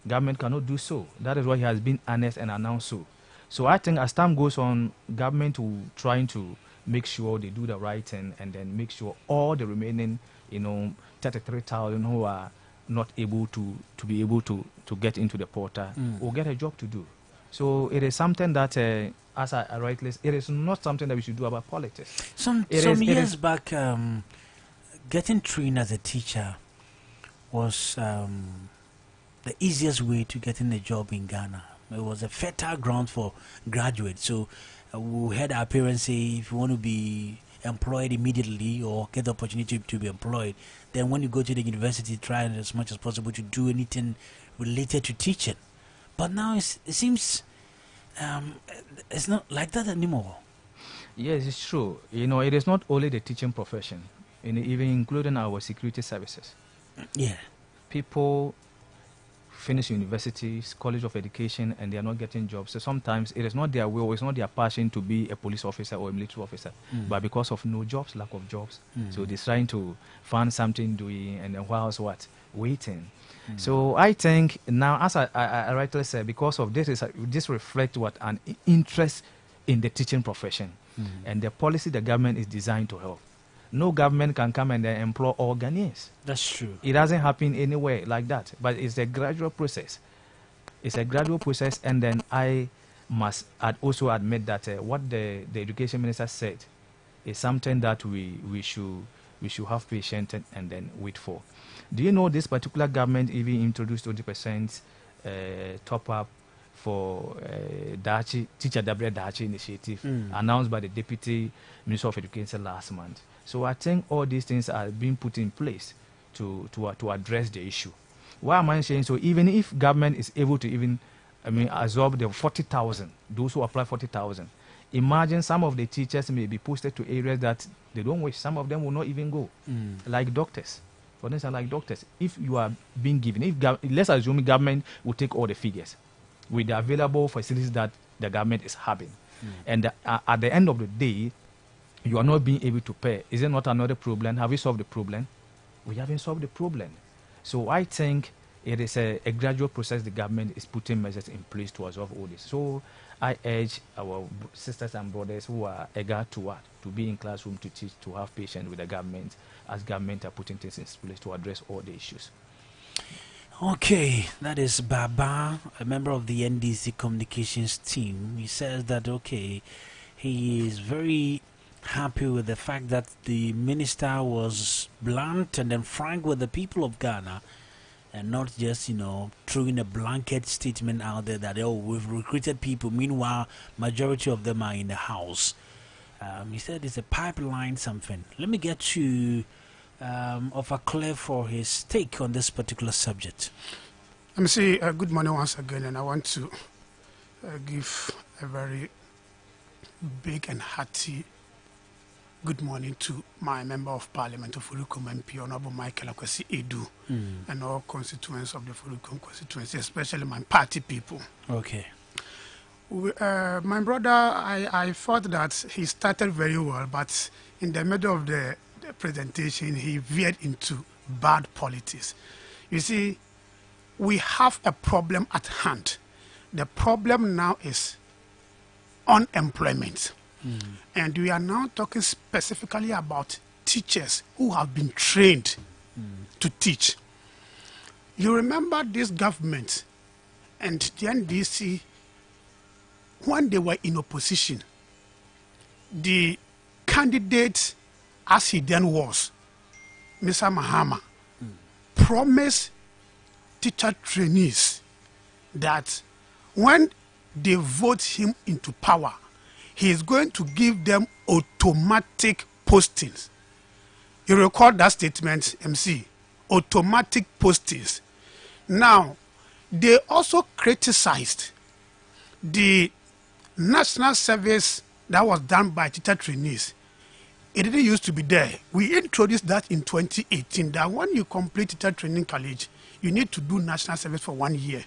Government cannot do so. That is why he has been honest and announced so. So I think as time goes on, government will trying to make sure they do the right thing and then make sure all the remaining, 33,000 who are not able to be able to get into the portal will get a job to do. So it is something that, as I rightly say, it is not something that we should do about politics. Some years back, getting trained as a teacher was the easiest way to getting a job in Ghana. It was a fertile ground for graduates. So we heard our parents say, if you want to be employed immediately or get the opportunity to be employed, then when you go to the university, try as much as possible to do anything related to teaching. But now it seems it's not like that anymore. Yes, it's true. It is not only the teaching profession. even including our security services. Yeah. People finish universities, college of education, and they are not getting jobs. So sometimes it is not their will, it's not their passion to be a police officer or a military officer, but because of no jobs, lack of jobs, so they're trying to find something doing, and then whilst what? Waiting. So I think now, as I rightly said, because of this reflects what an interest in the teaching profession, and the policy the government is designed to help. No government can come and employ all Ghanaians. That's true. It doesn't happen anywhere like that. But it's a gradual process. It's a gradual process, and then I must also admit that what the education minister said is something that we should have patience and then wait for. Do you know this particular government even introduced 20% top up for Teacher Dabre Dachi initiative announced by the Deputy Minister of Education last month? So I think all these things are being put in place to address the issue. Why am I saying so? Even if government is able to absorb the 40,000, those who apply 40,000, imagine some of the teachers may be posted to areas that they don't wish. Some of them will not even go, like doctors. For instance, like doctors, if you are being given, let's assume government will take all the figures with the available facilities that the government is having, and at the end of the day, you are not being able to pay. Is it not another problem? Have we solved the problem? We haven't solved the problem. So I think it is a gradual process. The government is putting measures in place to resolve all this. So I urge our sisters and brothers who are eager to be in classroom to teach, to have patience with the government, as government are putting things in place to address all the issues. Okay, that is Baba, a member of the NDC communications team. He says that, okay, he is very happy with the fact that the minister was blunt and then frank with the people of Ghana, and not just, throwing a blanket statement out there that, we've recruited people. Meanwhile, majority of them are in the house. He said it's a pipeline something. Let me get to offer Claire for his take on this particular subject. Let me say good morning once again, and I want to give a very big and hearty good morning to my Member of Parliament of Furukum MP, Honorable Michael Akwasi Edu, and all constituents of the Furukum constituency, especially my party people. Okay. My brother, I thought that he started very well, but in the middle of the presentation, he veered into bad politics. You see, we have a problem at hand. The problem now is unemployment. And we are now talking specifically about teachers who have been trained to teach. You remember this government and the NDC, when they were in opposition, the candidate, as he then was, Mr. Mahama, promised teacher trainees that when they vote him into power, he is going to give them automatic postings. You recall that statement, MC? Automatic postings. Now, they also criticized the national service that was done by teacher trainees. It didn't used to be there. We introduced that in 2018, that when you complete teacher training college, you need to do national service for 1 year.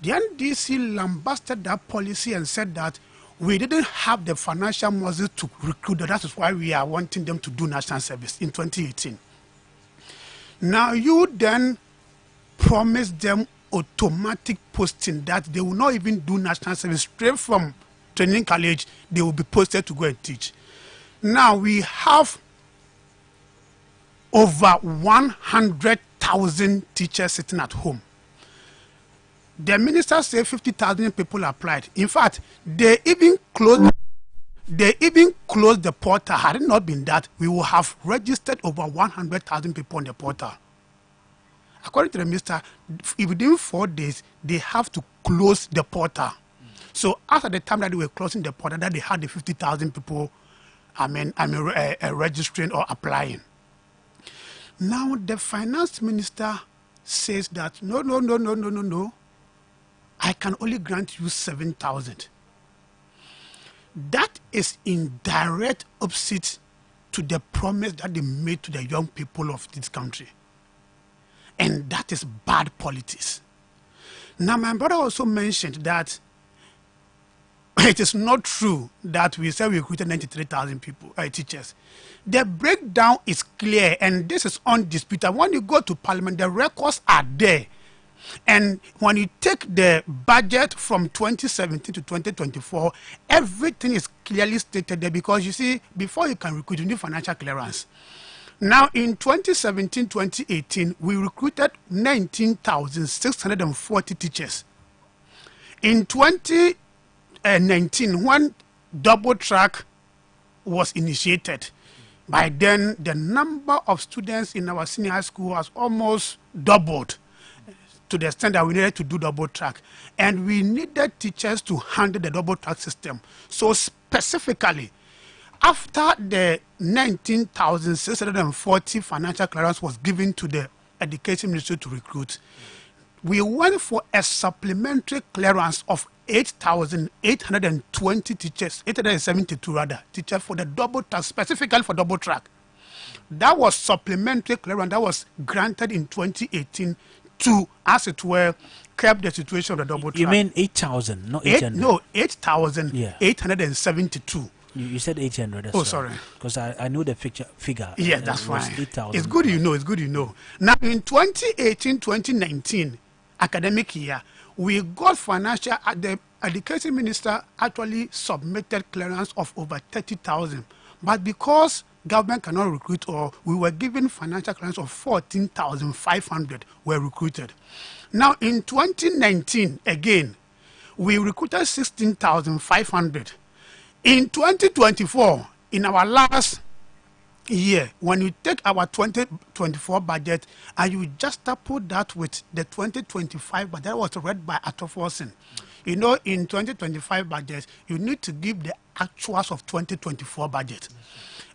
The NDC lambasted that policy and said that we didn't have the financial muscle to recruit them. That is why we are wanting them to do national service in 2018. Now you then promise them automatic posting, that they will not even do national service. Straight from training college, they will be posted to go and teach. Now we have over 100,000 teachers sitting at home. The minister said 50,000 people applied. In fact, they even closed the portal. Had it not been that, we would have registered over 100,000 people on the portal. According to the minister, within 4 days, they have to close the portal. So after the time that they were closing the portal, that they had the 50,000 people, registering or applying. Now the finance minister says that no. I can only grant you 7,000. That is in direct opposite to the promise that they made to the young people of this country. And that is bad politics. Now, my brother also mentioned that it is not true that we said we recruited 93,000 people, teachers. The breakdown is clear, and this is undisputed. When you go to Parliament, the records are there. And when you take the budget from 2017 to 2024, everything is clearly stated there, because you see, before you can recruit, you need financial clearance. Now, in 2017-2018, we recruited 19,640 teachers. In 2019, when double track was initiated, by then the number of students in our senior high school has almost doubled, to the extent that we needed to do double track. And we needed teachers to handle the double track system. So specifically, after the 19,640 financial clearance was given to the Education Ministry to recruit, we went for a supplementary clearance of 8,820 teachers, 872 rather, teachers for the double track, specifically for double track. That was supplementary clearance that was granted in 2018 to, as it were, curb the situation of the double track. You mean 8,000, not 800? No, 8,872. You said 800. Oh, sorry. Because I know the figure. Yeah, that's fine. 8,000. It's good you know. It's good you know. Now, in 2018-2019 academic year, we got financial. The Education Minister actually submitted clearance of over 30,000, but because government cannot recruit, or we were given financial clearance of 14,500 were recruited. Now, in 2019, again, we recruited 16,500. In 2024, in our last year, when you take our 2024 budget and you just put that with the 2025 budget that was read by Atoforsen, you know, in 2025 budget, you need to give the actuals of 2024 budget.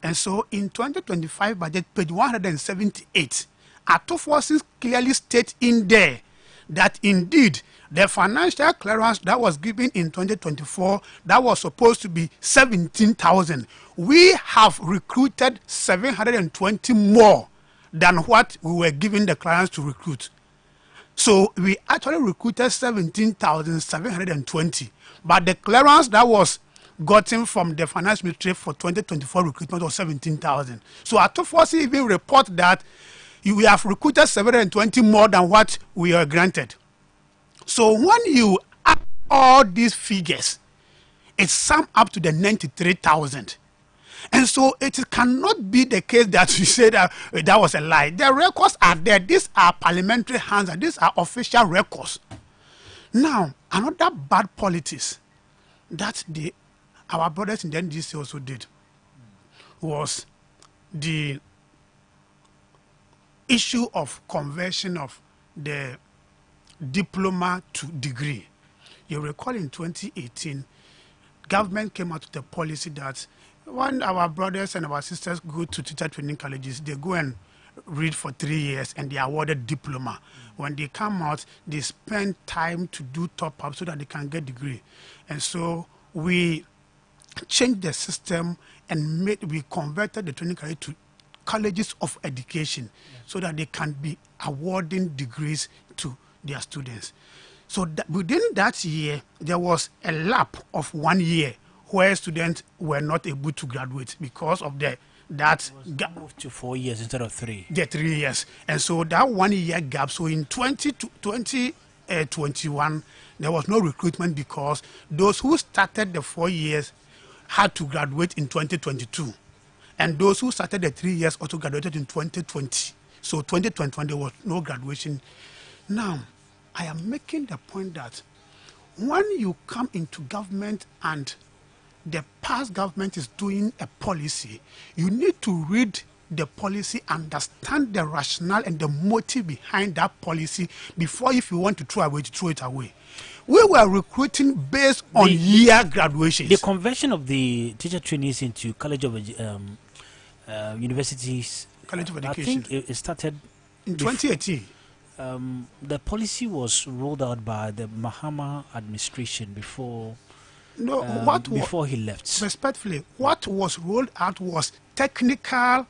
And so in 2025 budget, page 178, Atoforsen clearly states in there that indeed the financial clearance that was given in 2024, that was supposed to be 17,000. We have recruited 720 more than what we were given the clearance to recruit. So we actually recruited 17,720. But the clearance that was gotten from the finance ministry for 2024 recruitment was 17,000. So Atoforsen even report that we have recruited 720 more than what we are granted. So when you add all these figures, it sums up to the 93,000. And so it cannot be the case that you say that that was a lie. The records are there. These are parliamentary hands, and these are official records. Now, another bad politics that our brothers in the NDC also did was the issue of conversion of the diploma to degree. You recall in 2018, government came out with a policy that when our brothers and our sisters go to teacher training colleges, they go and read for 3 years and they are awarded diploma. When they come out, they spend time to do top up so that they can get degree. And so we changed the system and we converted the training college to colleges of education, so that they can be awarding degrees to their students. So within that year, there was a lap of 1 year where students were not able to graduate because of that moved to 4 years instead of 3. The 3 years. And so that 1 year gap, so in 2021, there was no recruitment because those who started the 4 years had to graduate in 2022. And those who started the 3 years also graduated in 2020. So 2021, there was no graduation. Now, I am making the point that when you come into government and the past government is doing a policy, you need to read the policy, understand the rationale and the motive behind that policy before, if you want to throw it away. We were recruiting based on year graduations. The conversion of the teacher trainees into College of Universities, College of Education, I think it started in 2018. The policy was rolled out by the Mahama administration before No, what before he left? Respectfully, what was rolled out was technical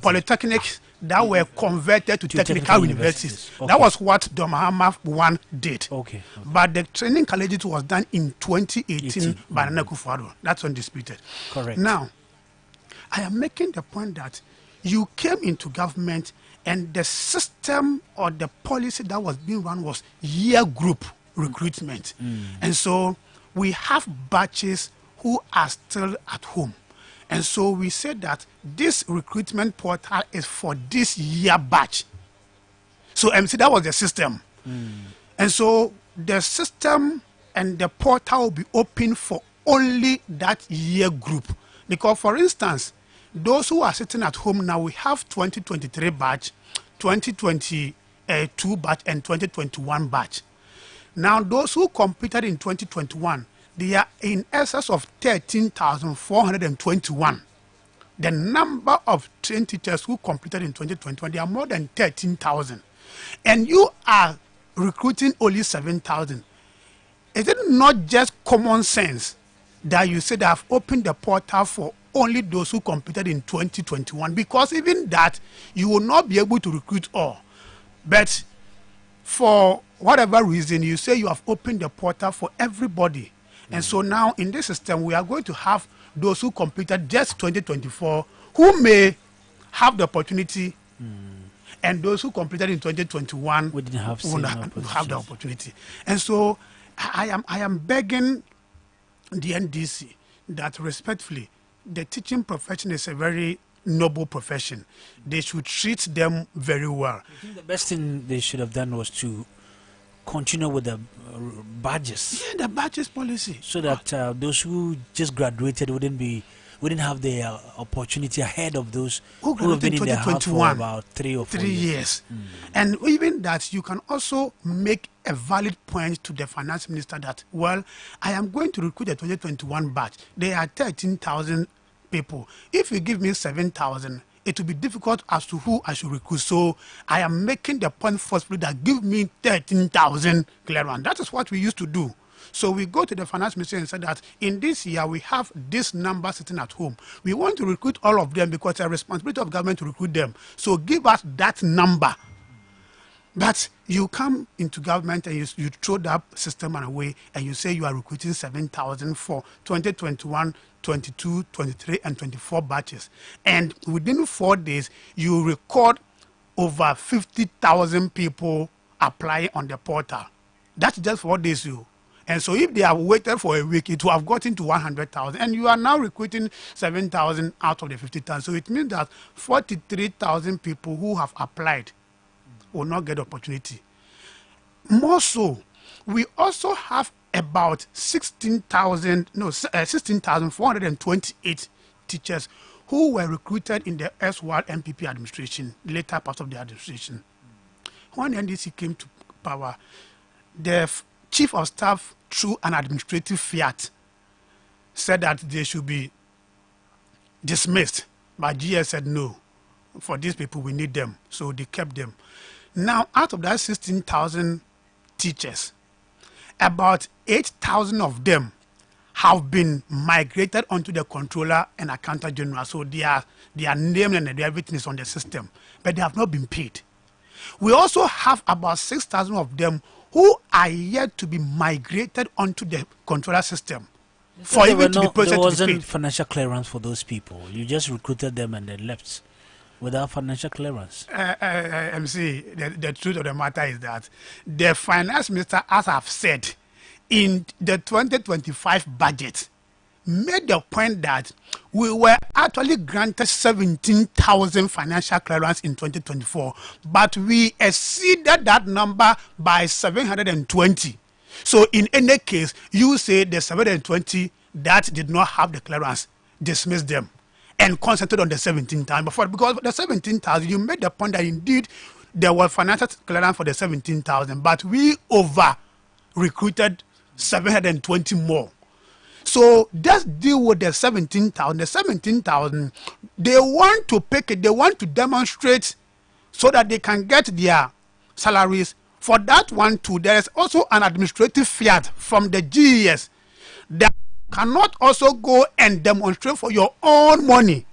polytechnics that were converted to technical universities. Okay. That was what the Mahama one did. Okay. But the training colleges was done in 2018 by Nana Akufo-Addo. That's undisputed. Correct. Now, I am making the point that you came into government and the system or the policy that was being run was year group recruitment. And so we have batches who are still at home. And so we said that this recruitment portal is for this year batch. So Emcee, that was the system. And so the system and the portal will be open for only that year group. Because for instance, those who are sitting at home now, we have 2023 batch, 2022 batch, and 2021 batch. Now, those who competed in 2021, they are in excess of 13,421. The number of trained teachers who competed in 2021, they are more than 13,000. And you are recruiting only 7,000. Is it not just common sense that you said I've opened the portal for only those who competed in 2021? Because even that, you will not be able to recruit all. But for whatever reason, you say you have opened the portal for everybody. And so now in this system, we are going to have those who completed just 2024 who may have the opportunity, and those who completed in 2021 we didn't have, will have the opportunity. And so I am begging the NDC that respectfully, the teaching profession is a very noble profession. They should treat them very well. I think the best thing they should have done was to continue with the badges. Yeah, the badges policy. So that those who just graduated wouldn't have the opportunity ahead of those who have been in the house for about 3 or 4 years. And even that, you can also make a valid point to the finance minister that, well, I am going to recruit the 2021 batch. There are 13,000 people. If you give me 7,000, it will be difficult as to who I should recruit. So I am making the point forcefully that give me 13,000 clearance. That is what we used to do. So we go to the finance minister and say that in this year we have this number sitting at home. We want to recruit all of them because it's a responsibility of government to recruit them. So give us that number. But you come into government and you throw that system away and you say you are recruiting 7,000 for 2021, 22, 23, and 24 batches. And within 4 days, you record over 50,000 people applying on the portal. That's just 4 days. And so if they have waited for a week, it will have gotten to 100,000. And you are now recruiting 7,000 out of the 50,000. So it means that 43,000 people who have applied will not get opportunity. More so, we also have about 16,428 teachers who were recruited in the S1 MPP administration, later part of the administration. When NDC came to power, the chief of staff, through an administrative fiat, said that they should be dismissed. But GS said no. For these people, we need them. So they kept them. Now, out of that 16,000 teachers, about 8,000 of them have been migrated onto the controller and accountant general. So their name and everything is on the system, but they have not been paid. We also have about 6,000 of them who are yet to be migrated onto the controller system. For even to be processed. There wasn't financial clearance for those people. You just recruited them and they left without financial clearance. Emcee, the truth of the matter is that the finance minister, as I've said, in the 2025 budget, made the point that we were actually granted 17,000 financial clearance in 2024, but we exceeded that number by 720. So in any case, you say the 720 that did not have the clearance, dismiss them and concentrate on the 17,000. Because the 17,000, you made the point that indeed there was financial clearance for the 17,000, but we over-recruited 720 more. So let's deal with the 17,000. The 17,000, they want to pick it, they want to demonstrate so that they can get their salaries For that one too, there is also an administrative fiat from the GES that cannot also go and demonstrate for your own money.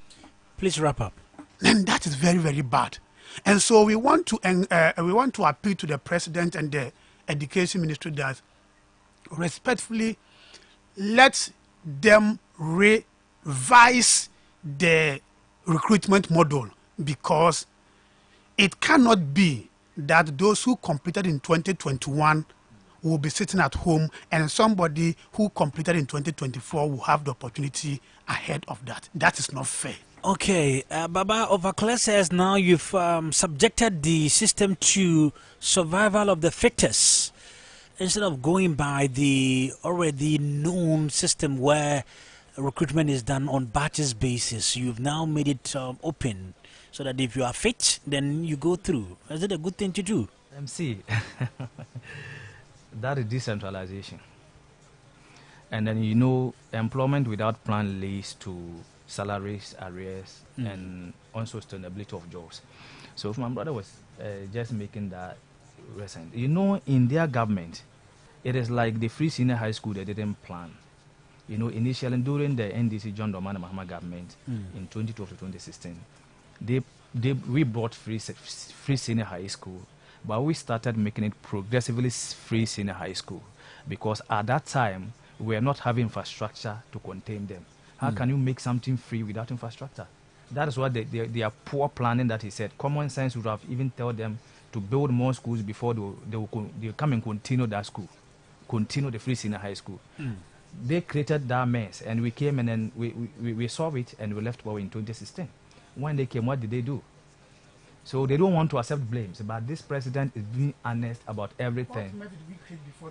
Please wrap up. And that is very, very bad. And so we want to appeal to the president and the education ministry that respectfully let them revise the recruitment model, because it cannot be that those who completed in 2021 will be sitting at home and somebody who completed in 2024 will have the opportunity ahead of that. That is not fair. Okay, Baba Overclass says now you've subjected the system to survival of the fittest instead of going by the already known system where recruitment is done on batches basis. You've now made it open so that if you are fit, then you go through. Is it a good thing to do? MC, that is decentralization. And then, employment without plan leads to salaries, arrears, and unsustainability of jobs. So if my brother was just making that recent, in their government, it is like the free senior high school they didn't plan. Initially during the NDC John Dramani Mahama government in 2012 to 2016, we brought free senior high school, but we started making it progressively free senior high school because at that time we were not having infrastructure to contain them. How can you make something free without infrastructure? That is why they are poor planning that he said. Common sense would have even told them to build more schools before they come and continue that school, continue the free senior high school. They created that mess and we came and then we solved it and we left power in 2016. When they came, what did they do? So they don't want to accept blames, but this president is being honest about everything. What did we create before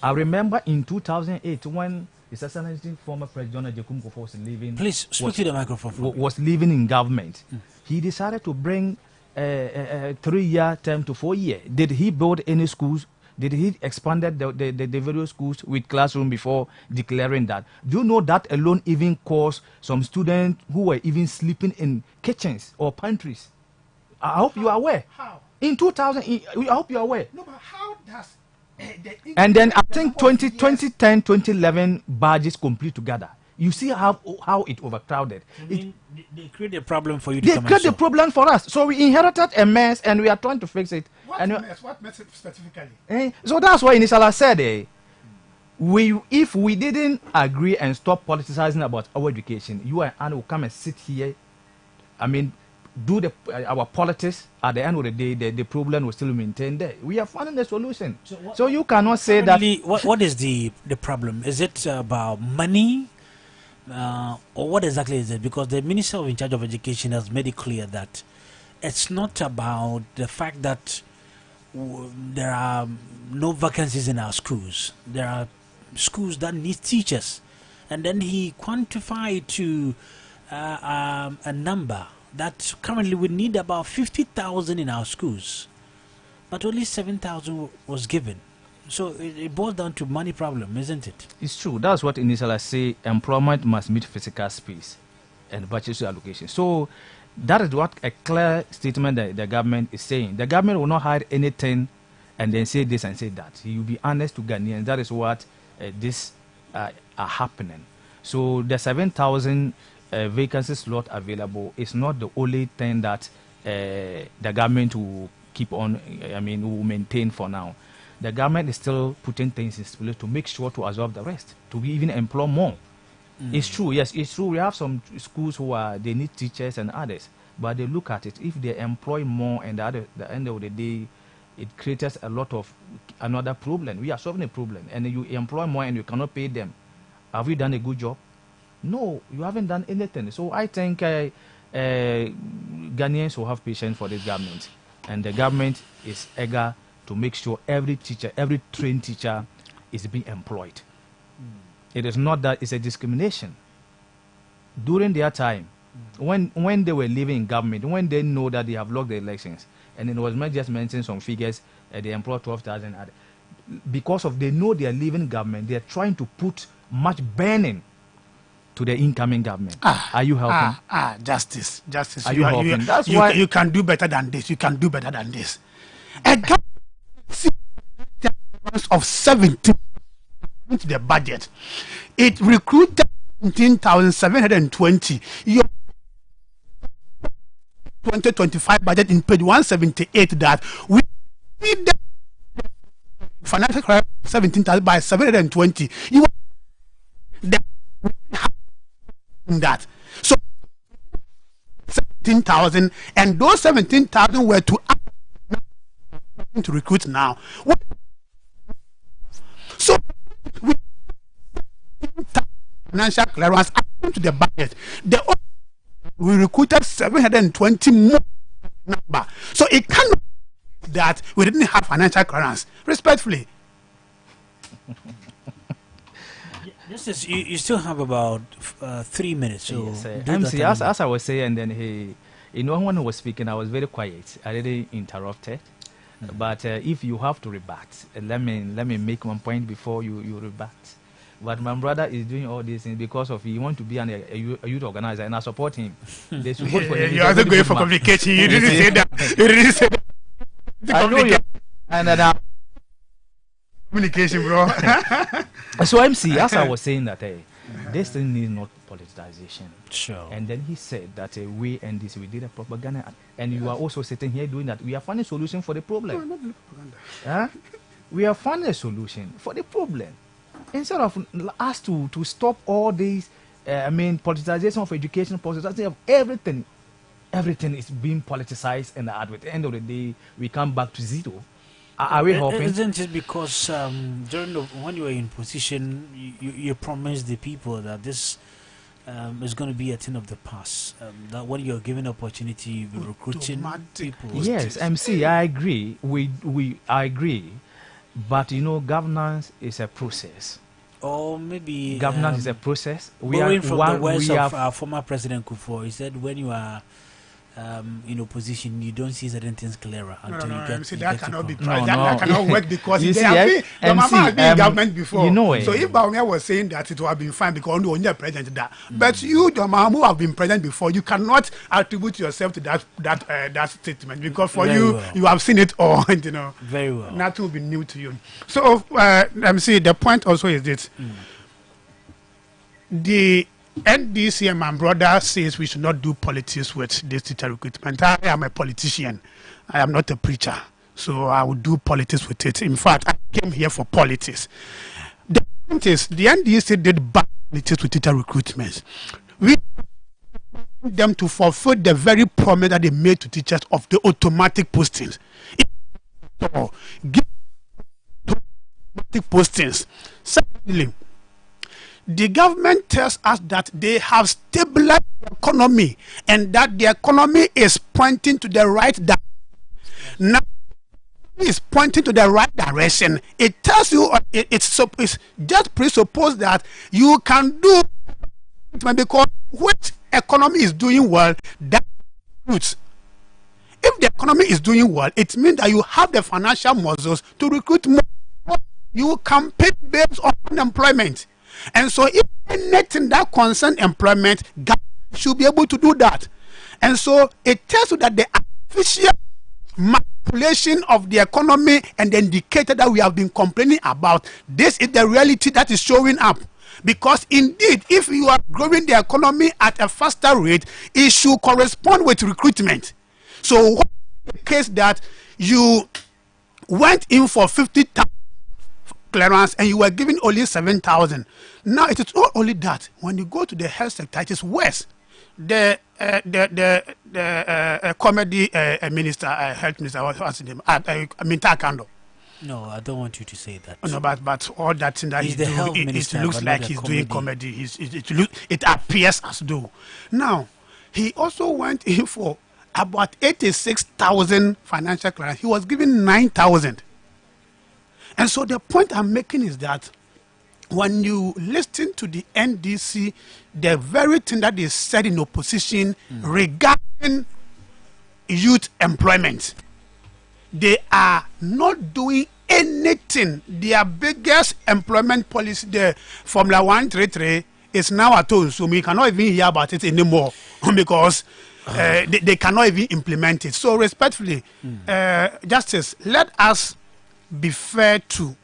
I remember in 2008 when His Excellency former President Jacob Kofo was leaving. Please speak to the microphone. Was leaving in government. He decided to bring a 3-year term to 4-year. Did he build any schools? Did he expanded the various schools with classroom before declaring that? Do you know that alone even caused some students who were even sleeping in kitchens or pantries? I hope you are aware. How? In 2000, I hope you are aware. No, but how does and then I think 2010, 2011 badges complete together. You see how it overcrowded. They create a problem for you to They create a problem for us. So we inherited a mess and we are trying to fix it. What mess specifically? So that's why initially I said, if we didn't agree and stop politicizing about our education, you and I will come and sit here, do our politics. At the end of the day, the problem will still maintain there. We are finding the solution. So you cannot say that. What is the problem? Is it about money? Or what exactly is it? Because the Minister in charge of Education has made it clear that it's not about the fact that there are no vacancies in our schools. There are schools that need teachers. And then he quantified to a number that currently we need about 50,000 in our schools. But only 7,000 was given. So it boils down to money problem, isn't it? It's true. That's what initially I say. Employment must meet physical space and budgetary allocation. So that is what a clear statement that the government is saying. The government will not hide anything and then say this and say that. He will be honest to Ghanaians. That is what this are happening. So the 7,000 vacancy slot available is not the only thing that the government will keep on, will maintain for now. The government is still putting things in place to make sure to absorb the rest, to even employ more. It's true, yes, it's true. We have some schools who they need teachers and others, but they look at it. If they employ more and at the end of the day, it creates a lot of another problem. We are solving a problem, and you employ more and you cannot pay them. Have you done a good job? No, you haven't done anything. So I think Ghanaians will have patience for this government, and the government is eager to make sure every teacher, every trained teacher is being employed. It is not that it's a discrimination. During their time, when they were living in government, when they know that they have lost the elections, and it was not just mentioning some figures, they employ 12,000. Because of they know they are leaving government, they are trying to put much burning to the incoming government. Are you helping? Justice. Are you helping? That's why you can do better than this. You can do better than this. A government of 17 to the budget. It recruited 17,720. Your 2025 budget in page 178 that we need the financial crime 17,000 by 720. You that so 17,000, and those 17,000 were to recruit now. So we financial clearance to the budget. We recruited 720 more number. So it cannot be that we didn't have financial clearance. Respectfully. You still have about 3 minutes. So yes, Emcee, as I was saying, and then when he was speaking, I was very quiet. I didn't interrupt it. But if you have to rebut, let me make one point before you rebut. But my brother is doing all these things because of he want to be a youth organizer, and I support him. They support for him. You are going for communication. You didn't say that. You didn't say that. I know you. And then communication, bro. So Emcee, as I was saying that this thing needs not politicization. Sure. And then he said that we did a propaganda, and you are also sitting here doing that. We are finding a solution for the problem. No, not propaganda. We are finding a solution for the problem. Instead of us to stop all these, politicization of education, politicization of everything is being politicized, and at the end of the day, we come back to zero. Are we hoping? Isn't it because when you were in position, you promised the people that this is going to be a thing of the past? That when you're given opportunity, you'll be recruiting people. Yes, Emcee, I agree. I agree. But governance is a process. Or maybe governance is a process. Borrowing from the words of our former President Kufuor, he said, when you are in opposition, you don't see certain things clearer until you get. That cannot be no, that cannot work because you they see, have mama has been in government before. You know it. So if Baumia was saying that it would have been fine because only the president that, but you, the mama who have been president before, you cannot attribute yourself to that statement because for you have seen it all. Very well. Nothing will be new to you. So let me see. The point also is this: the NDC and my brother says we should not do politics with this teacher recruitment. I am a politician. I am not a preacher. So I will do politics with it. In fact, I came here for politics. The point is, the NDC did bad politics with teacher recruitment. We want them to fulfill the very promise that they made to teachers of the automatic postings. So, give automatic postings. Secondly, the government tells us that they have stabilized the economy and that the economy is pointing to the right direction. Now, it's pointing to the right direction. It tells you, it's just presuppose that you can do because which economy is doing well, that recruits. If the economy is doing well, it means that you have the financial muscles to recruit more. You can pay based on unemployment. And so if anything that concerns employment, government should be able to do that. And so it tells you that the artificial manipulation of the economy and the indicator that we have been complaining about, this is the reality that is showing up. Because indeed, if you are growing the economy at a faster rate, it should correspond with recruitment. So what is the case that you went in for 50,000 clearance and you were giving only 7,000. Now it is not only that. When you go to the health sector, it is worse. The comedy minister, health minister, what's his name? Takando. No, I don't want you to say that. No, but all that thing that he's doing, it looks like he's doing comedy. It appears as though. Now, he also went in for about 86,000 financial clearance. He was given 9,000. And so the point I'm making is that when you listen to the NDC, the very thing that they said in opposition regarding youth employment, they are not doing anything. Their biggest employment policy, the Formula 133, is now at home. So we cannot even hear about it anymore because they cannot even implement it. So respectfully, Justice, let us be fair to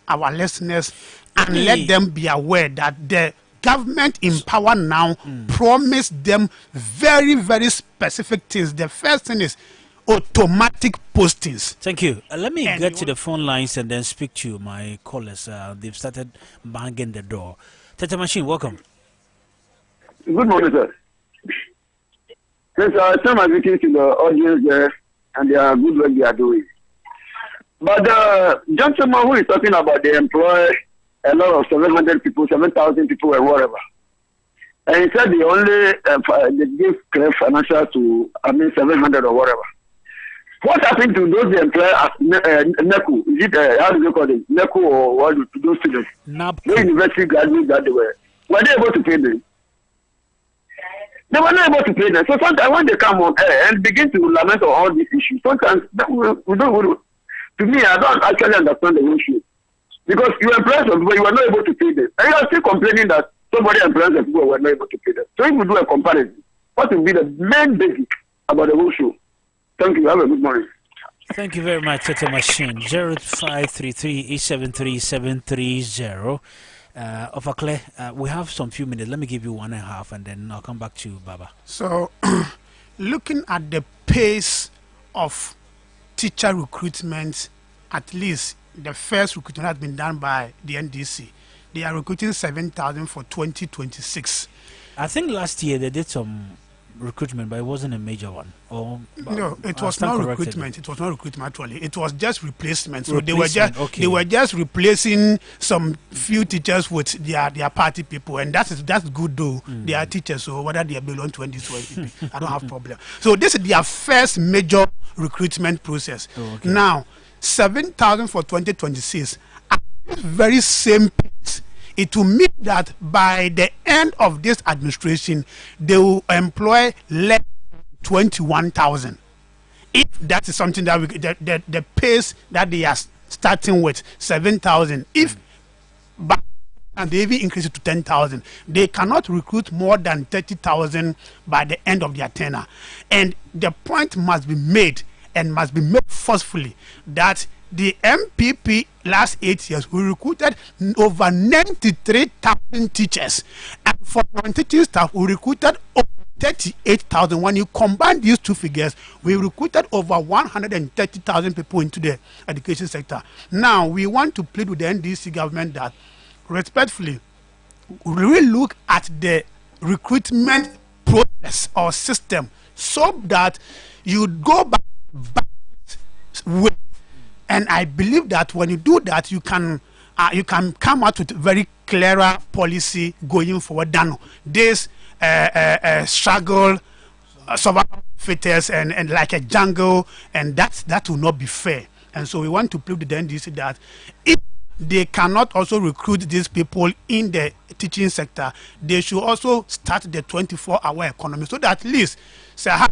our listeners and let them be aware that the government in power now promised them very, very specific things. The first thing is automatic postings. Thank you. Let me get to the phone lines and then speak to my callers. They've started banging the door. Tete Machine, welcome. Good morning, sir. Yes, I send my greetings to the audience there, and they are good work they are doing. But the gentleman who is talking about they employ a lot of 700 people, 7,000 people, and whatever. And he said they only they give clear financial to 700 or whatever. What happened to those they employ as NECU? Is it how do you call it? NECU or what to those students? The university graduates that they were they able to pay them? They were not able to pay them. So sometimes when they come on air and begin to lament on all these issues, sometimes we don't. To me, I don't actually understand the issue. Because you employ some people, you are not able to pay them. And you are still complaining that somebody employs some people who are not able to pay them. So if we do a comparison, what will be the main basic about the whole show? Thank you. Have a good morning. Thank you very much, Tete Machine. 0533-873-730. Ofakle, we have some few minutes. Let me give you 1.5 and then I'll come back to you, Baba. So, looking at the pace of teacher recruitment, at least the first recruitment has been done by the NDC. They are recruiting 7,000 for 2026. I think last year they did some recruitment, but it wasn't a major one. No, it was not recruitment. It was not recruitment actually. It was just replacement. So they were just replacing some few teachers with their party people, and that's good though. They are teachers, so whether they belong to NDC, I don't have problem. So this is their first major recruitment process. Now, 7,000 for 2026. At this very same pace, it will mean that by the end of this administration, they will employ less than 21,000. If that is something that the pace that they are starting with, 7,000, if and they even increase it to 10,000, they cannot recruit more than 30,000 by the end of their tenure. And the point must be made, and must be made forcefully, that the MPP last 8 years, we recruited over 93,000 teachers. And for non-teaching staff, we recruited over 38,000. When you combine these two figures, we recruited over 130,000 people into the education sector. Now, we want to plead with the NDC government that, respectfully, we look at the recruitment process or system so that you go back way. And I believe that when you do that, you can come out with very clearer policy going forward than this struggle, survival fittest and like a jungle, and that will not be fair. And so we want to plead with the NDC that if they cannot also recruit these people in the teaching sector, they should also start the 24-hour economy so that at least thank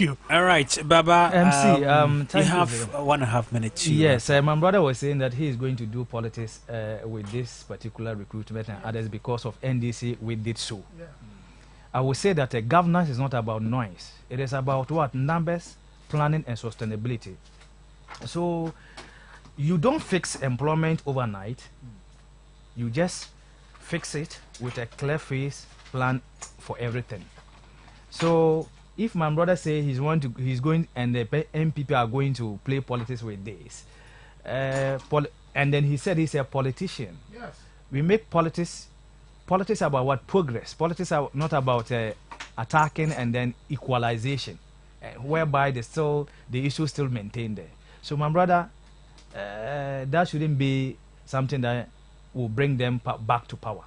you. All right, Baba. Emcee, you have 1.5 minutes. Yes, my brother was saying that he is going to do politics with this particular recruitment and others because of NDC. We did so. Yeah. I would say that governance is not about noise. It is about what? Numbers, planning, and sustainability. So you don't fix employment overnight. You just fix it with a clear face plan for everything. So if my brother say he's going and the MPP are going to play politics with this, and then he said he's a politician. Yes. We make politics about what? Progress. Politics are not about attacking and then equalization, whereby the issue still maintained there. So my brother, that shouldn't be something that will bring them back to power.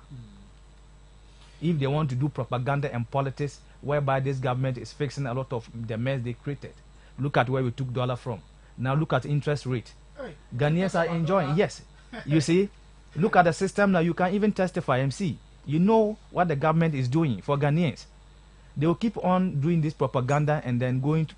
If they want to do propaganda and politics, whereby this government is fixing a lot of the mess they created. Look at where we took dollar from. Now look at interest rate. Ghanaians are enjoying. Yes. You see, look at the system now. You can even testify, Emcee. You know what the government is doing for Ghanaians. They will keep on doing this propaganda and then going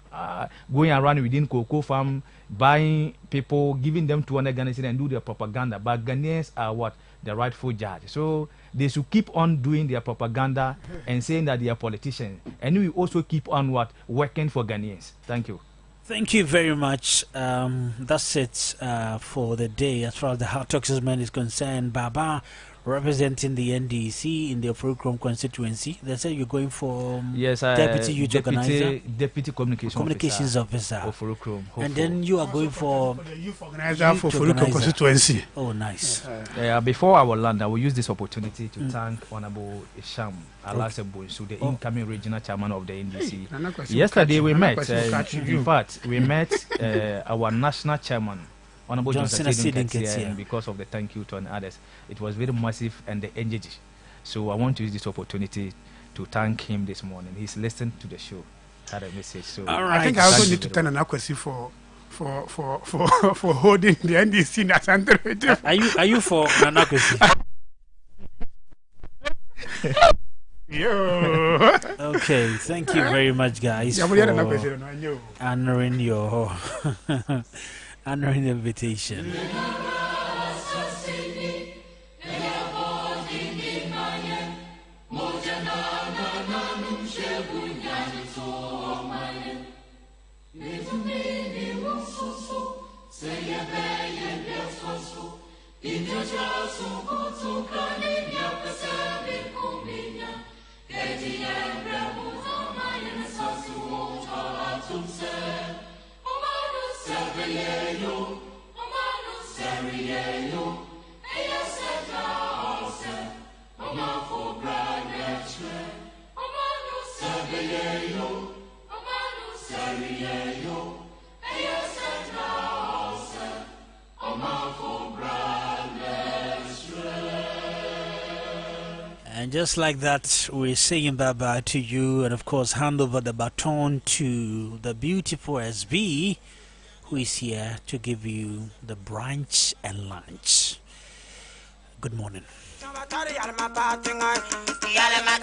around within cocoa farm, buying people, giving them 200 Ghanaians and do their propaganda. But Ghanaians are what? The rightful judge. So they should keep on doing their propaganda and saying that they are politicians. And we also keep on what? Working for Ghanaians. Thank you. Thank you very much. That's it for the day as far as the Hard Talks man is concerned. Baba, representing the NDC in the Ofurukrom constituency. They say you're going for deputy youth organizer, deputy communications officer. Ofurukrom, and then you are going for the youth organizer for Ofurukrom constituency. Oh, nice. Before I will land, I will use this opportunity to thank Honorable Isham Alasebunsu, the incoming regional chairman of the NDC. Yesterday we met. In fact, we met our national chairman, Honorable Johnson Ketia, and because of the thank you to and others, it was very massive and the energy. So I want to use this opportunity to thank him this morning. He's listened to the show, had a message. So all right. I think I also need to turn an question for holding the NDC in Are you for Nanakwesi? Yo. Okay, thank you very much, guys, for honoring your honoring the invitation. And just like that, we're saying bye-bye to you, and of course hand over the baton to the beautiful SB, who is here to give you the brunch and lunch. Good morning.